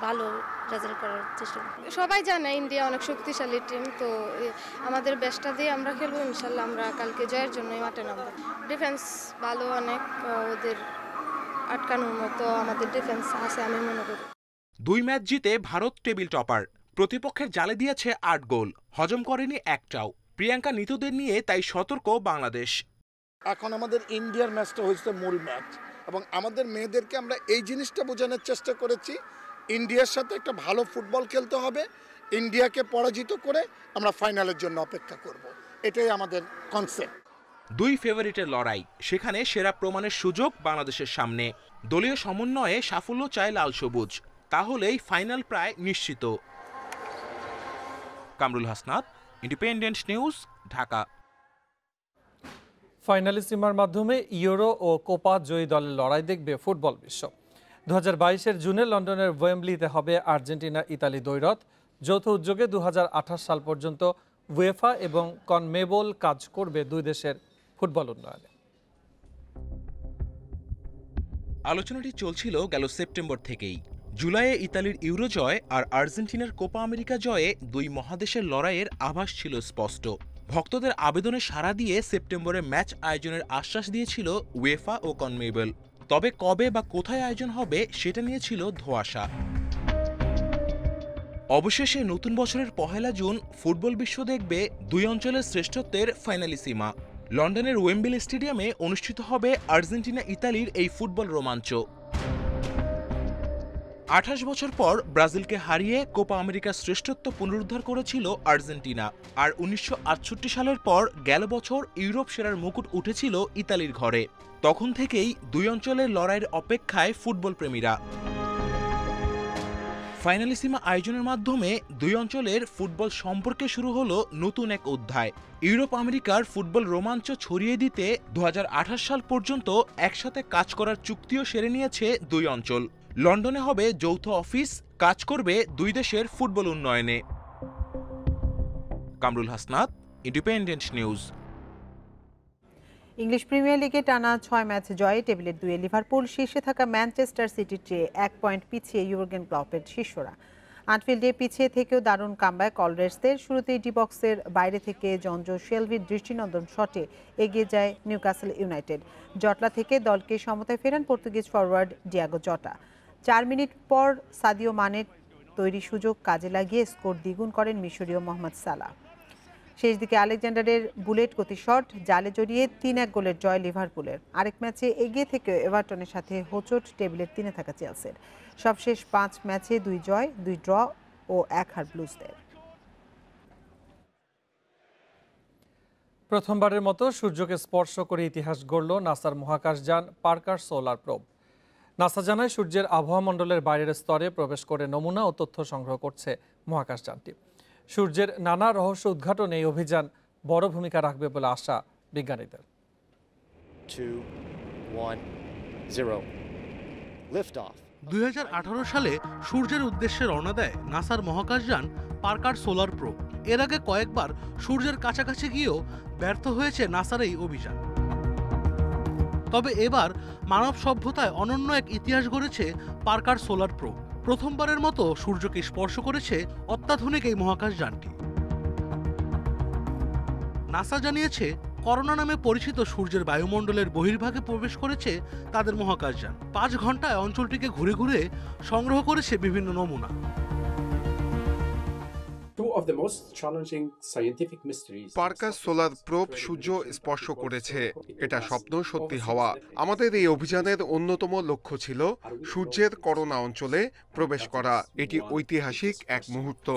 ভালো রেজাল্ট করার চেষ্টা করব। সবাই জানে ইন্ডিয়া অনেক শক্তিশালী টিম, তো আমাদের বেস্টটা দিয়ে আমরা খেলবো। ইনশাল্লাহ আমরা কালকে জয়ের জন্যই মাঠে নামবো। ডিফেন্স ভালো, অনেক ওদের আটকানোর মতো আমাদের ডিফেন্স আছে আমি মনে করি। 2 ম্যাচ জিতে ভারত টেবিল টপার। প্রতিপক্ষের জালে দিয়েছে 8 গোল, হজম করেনি একটাও। প্রিয়াঙ্কা নিতোদের নিয়ে তাই সতর্ক বাংলাদেশ। এখন আমাদের ইন্ডিয়ার ম্যাচটা হয়েছে মূল ম্যাচ এবং আমাদের মেয়েদেরকে আমরা এই জিনিসটা বোঝানোর চেষ্টা করেছি, ইন্ডিয়ার সাথে একটা ভালো ফুটবল খেলতে হবে। ইন্ডিয়াকে পরাজিত করে আমরা ফাইনালের জন্য অপেক্ষা করব। এটাই আমাদের কনসেপ্ট। 2 ফেভারিটের লড়াই, সেখানে সেরা প্রমাণের সুযোগ বাংলাদেশের সামনে। দলীয় সমন্বয়ে সাফল্য চায় লাল সবুজ, তাহলেই ফাইনাল প্রায় নিশ্চিত। Kamrul Hasnat, independent news, Dhaka. ফাইনালিসিমার মাধ্যমে ইউরো ও কোপা জয়ী দলের লড়াই দেখবে ফুটবল বিশ্ব। 2022-এর জুনে লন্ডনের ওয়েম্বলিতে হবে আর্জেন্টিনা ইতালি দ্বৈরথ। যৌথ উদ্যোগে 2028 সাল পর্যন্ত উয়েফা এবং কনমেবল কাজ করবে দুই দেশের ফুটবল উন্নয়নে। আলোচনাটি চলছিল গেল সেপ্টেম্বর থেকেই। জুলাইয়ে ইতালির ইউরো জয় আর আর্জেন্টিনার কোপা আমেরিকা জয়ে দুই মহাদেশের লড়াইয়ের আভাস ছিল স্পষ্ট। ভক্তদের আবেদনে সাড়া দিয়ে সেপ্টেম্বরে ম্যাচ আয়োজনের আশ্বাস দিয়েছিল উয়েফা ও কনমেবল। তবে কবে বা কোথায় আয়োজন হবে সেটা নিয়ে ছিল ধোঁয়াশা। অবশেষে নতুন বছরের 1 জুন ফুটবল বিশ্ব দেখবে দুই অঞ্চলের শ্রেষ্ঠত্বের ফাইনালিসিমা। লন্ডনের ওয়েম্বলি স্টেডিয়ামে অনুষ্ঠিত হবে আর্জেন্টিনা ইতালির এই ফুটবল রোমাঞ্চ। 28 বছর পর ব্রাজিলকে হারিয়ে কোপা আমেরিকার শ্রেষ্ঠত্ব পুনরুদ্ধার করেছিল আর্জেন্টিনা। আর 1968 সালের পর গেল বছর ইউরোপ সেরার মুকুট উঠেছিল ইতালির ঘরে। তখন থেকেই দুই অঞ্চলের লড়াইয়ের অপেক্ষায় ফুটবল প্রেমীরা। ফাইনালিসিমা আয়োজনের মাধ্যমে দুই অঞ্চলের ফুটবল সম্পর্কে শুরু হলো নতুন এক অধ্যায়। ইউরোপ আমেরিকার ফুটবল রোমাঞ্চ ছড়িয়ে দিতে 2028 সাল পর্যন্ত একসাথে কাজ করার চুক্তিও সেরে নিয়েছে দুই অঞ্চল। লন্ডনে হবে যৌথ অফিস, কাজ করবে দুই দেশের ফুটবল উন্নয়নে। Kamrul Hasnat, independent news. English premier লিগে টানা 6 ম্যাচ জয়ে টেবিলের 2-এ লিভারপুল, শীর্ষে থাকা ম্যানচেস্টার সিটির চেয়ে 1 পয়েন্ট পিছিয়ে ইউর্গেন ক্লপের শিষ্যরা। আনফিল্ডে পিছিয়ে থেকেও দারুণ কামব্যাক অলরেডসদের। শুরুতেই ডি বক্সের বাইরে থেকে জনজো শেলভির দৃষ্টিনন্দন শটে এগিয়ে যায় নিউক্যাসল ইউনাইটেড। জটলা থেকে দলকে সমতায় ফেরান পর্তুগিজ ফরওয়ার্ড ডিয়াগো জটা। 4 মিনিট পর সাদিও মানের তৈরি সুযোগ কাজে লাগিয়ে স্কোর দ্বিগুণ করেন মিশরীয় মোহাম্মদ সালাহ। শেষ দিকে আলেকজান্ডারের বুলেট গতি শট জালে জড়িয়ে 3-1 গোলের জয় লিভারপুলের। আরেক ম্যাচে এগিয়ে থেকে এভারটনের সাথে হোঁচট টেবিলের 3-এ থাকা চেলসির। সবশেষ 5 ম্যাচে 2 জয়, 2 ড্র ও 1 হার ব্লুজদের। প্রথমবারের মতো সূর্যকে স্পর্শ করে ইতিহাস গড়ল নাসার মহাকাশযান পার্কার সোলার প্রোব। নাসা জানায় সূর্যের আবহাওয়া মণ্ডলের বাইরের স্তরে প্রবেশ করে নমুনা ও তথ্য সংগ্রহ করছে মহাকাশযানটি। সূর্যের নানা রহস্য উদ্ঘাটনে এই অভিযান বড় ভূমিকা রাখবে বলে আশা বিজ্ঞানীদের। 2018 সালে সূর্যের উদ্দেশ্যে রওনা দেয় নাসার মহাকাশযান পার্কার সোলার প্রোব। এর আগে কয়েকবার সূর্যের কাছাকাছি গিয়েও ব্যর্থ হয়েছে নাসার এই অভিযান। তবে এবার মানব সভ্যতায় অনন্য এক ইতিহাস গড়েছে পার্কার সোলার প্রোব। প্রথমবারের মতো সূর্যকে স্পর্শ করেছে অত্যাধুনিক এই মহাকাশযানটি। নাসা জানিয়েছে করোনা নামে পরিচিত সূর্যের বায়ুমণ্ডলের বহির্ভাগে প্রবেশ করেছে তাদের মহাকাশযান। 5 ঘন্টায় অঞ্চলটিকে ঘুরে ঘুরে সংগ্রহ করেছে বিভিন্ন নমুনা। পার্কার সোলার প্রোব সূর্য স্পর্শ করেছে, এটা স্বপ্ন সত্যি হওয়া। আমাদের এই অভিযানের অন্যতম লক্ষ্য ছিল সূর্যের করোনা অঞ্চলে প্রবেশ করা। এটি ঐতিহাসিক এক মুহূর্ত।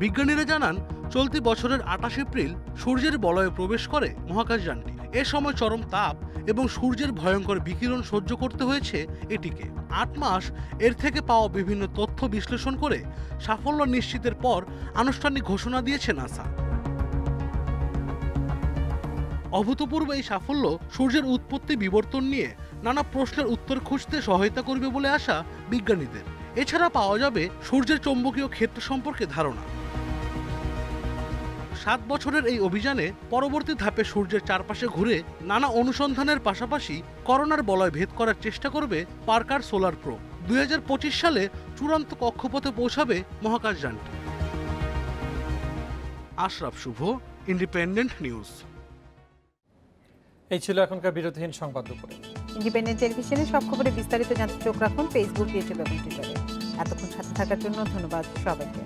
বিজ্ঞানীরা জানান চলতি বছরের 28 এপ্রিল সূর্যের বলয়ে প্রবেশ করে মহাকাশযানটি। এ সময় চরম তাপ এবং সূর্যের ভয়ঙ্কর বিকিরণ সহ্য করতে হয়েছে এটিকে। 8 মাস এর থেকে পাওয়া বিভিন্ন তথ্য বিশ্লেষণ করে সাফল্য নিশ্চিতের পর আনুষ্ঠানিক ঘোষণা দিয়েছে নাসা। অভূতপূর্ব এই সাফল্য সূর্যের উৎপত্তি বিবর্তন নিয়ে নানা প্রশ্নের উত্তর খুঁজতে সহায়তা করবে বলে আশা বিজ্ঞানীদের। এছাড়া পাওয়া যাবে সূর্যের চৌম্বকীয় ক্ষেত্র সম্পর্কে ধারণা। 7 বছরের এই অভিযানে পরবর্তী ধাপে সূর্যের চারপাশে ঘুরে নানা অনুসন্ধানের পাশাপাশি করোনার বলয় ভেদ করার চেষ্টা করবে পার্কার সোলার প্রোব। 2025 সালে চূড়ান্ত কক্ষপথে পৌঁছাবে মহাকাশযানটি। আশরাফ শুভ, ইন্ডিপেন্ডেন্ট নিউজ। এই ছিল এখনকার বিরতিহীন সংবাদ দুপুরে। ইন্ডিপেন্ডেন্ট টেলিভিশনের সব খবরে বিস্তারিত জানতে চোখ রাখুন ফেসবুক, ইউটিউব এবং টুইটারে। এতক্ষণ সাথে থাকার জন্য ধন্যবাদ সবাইকে।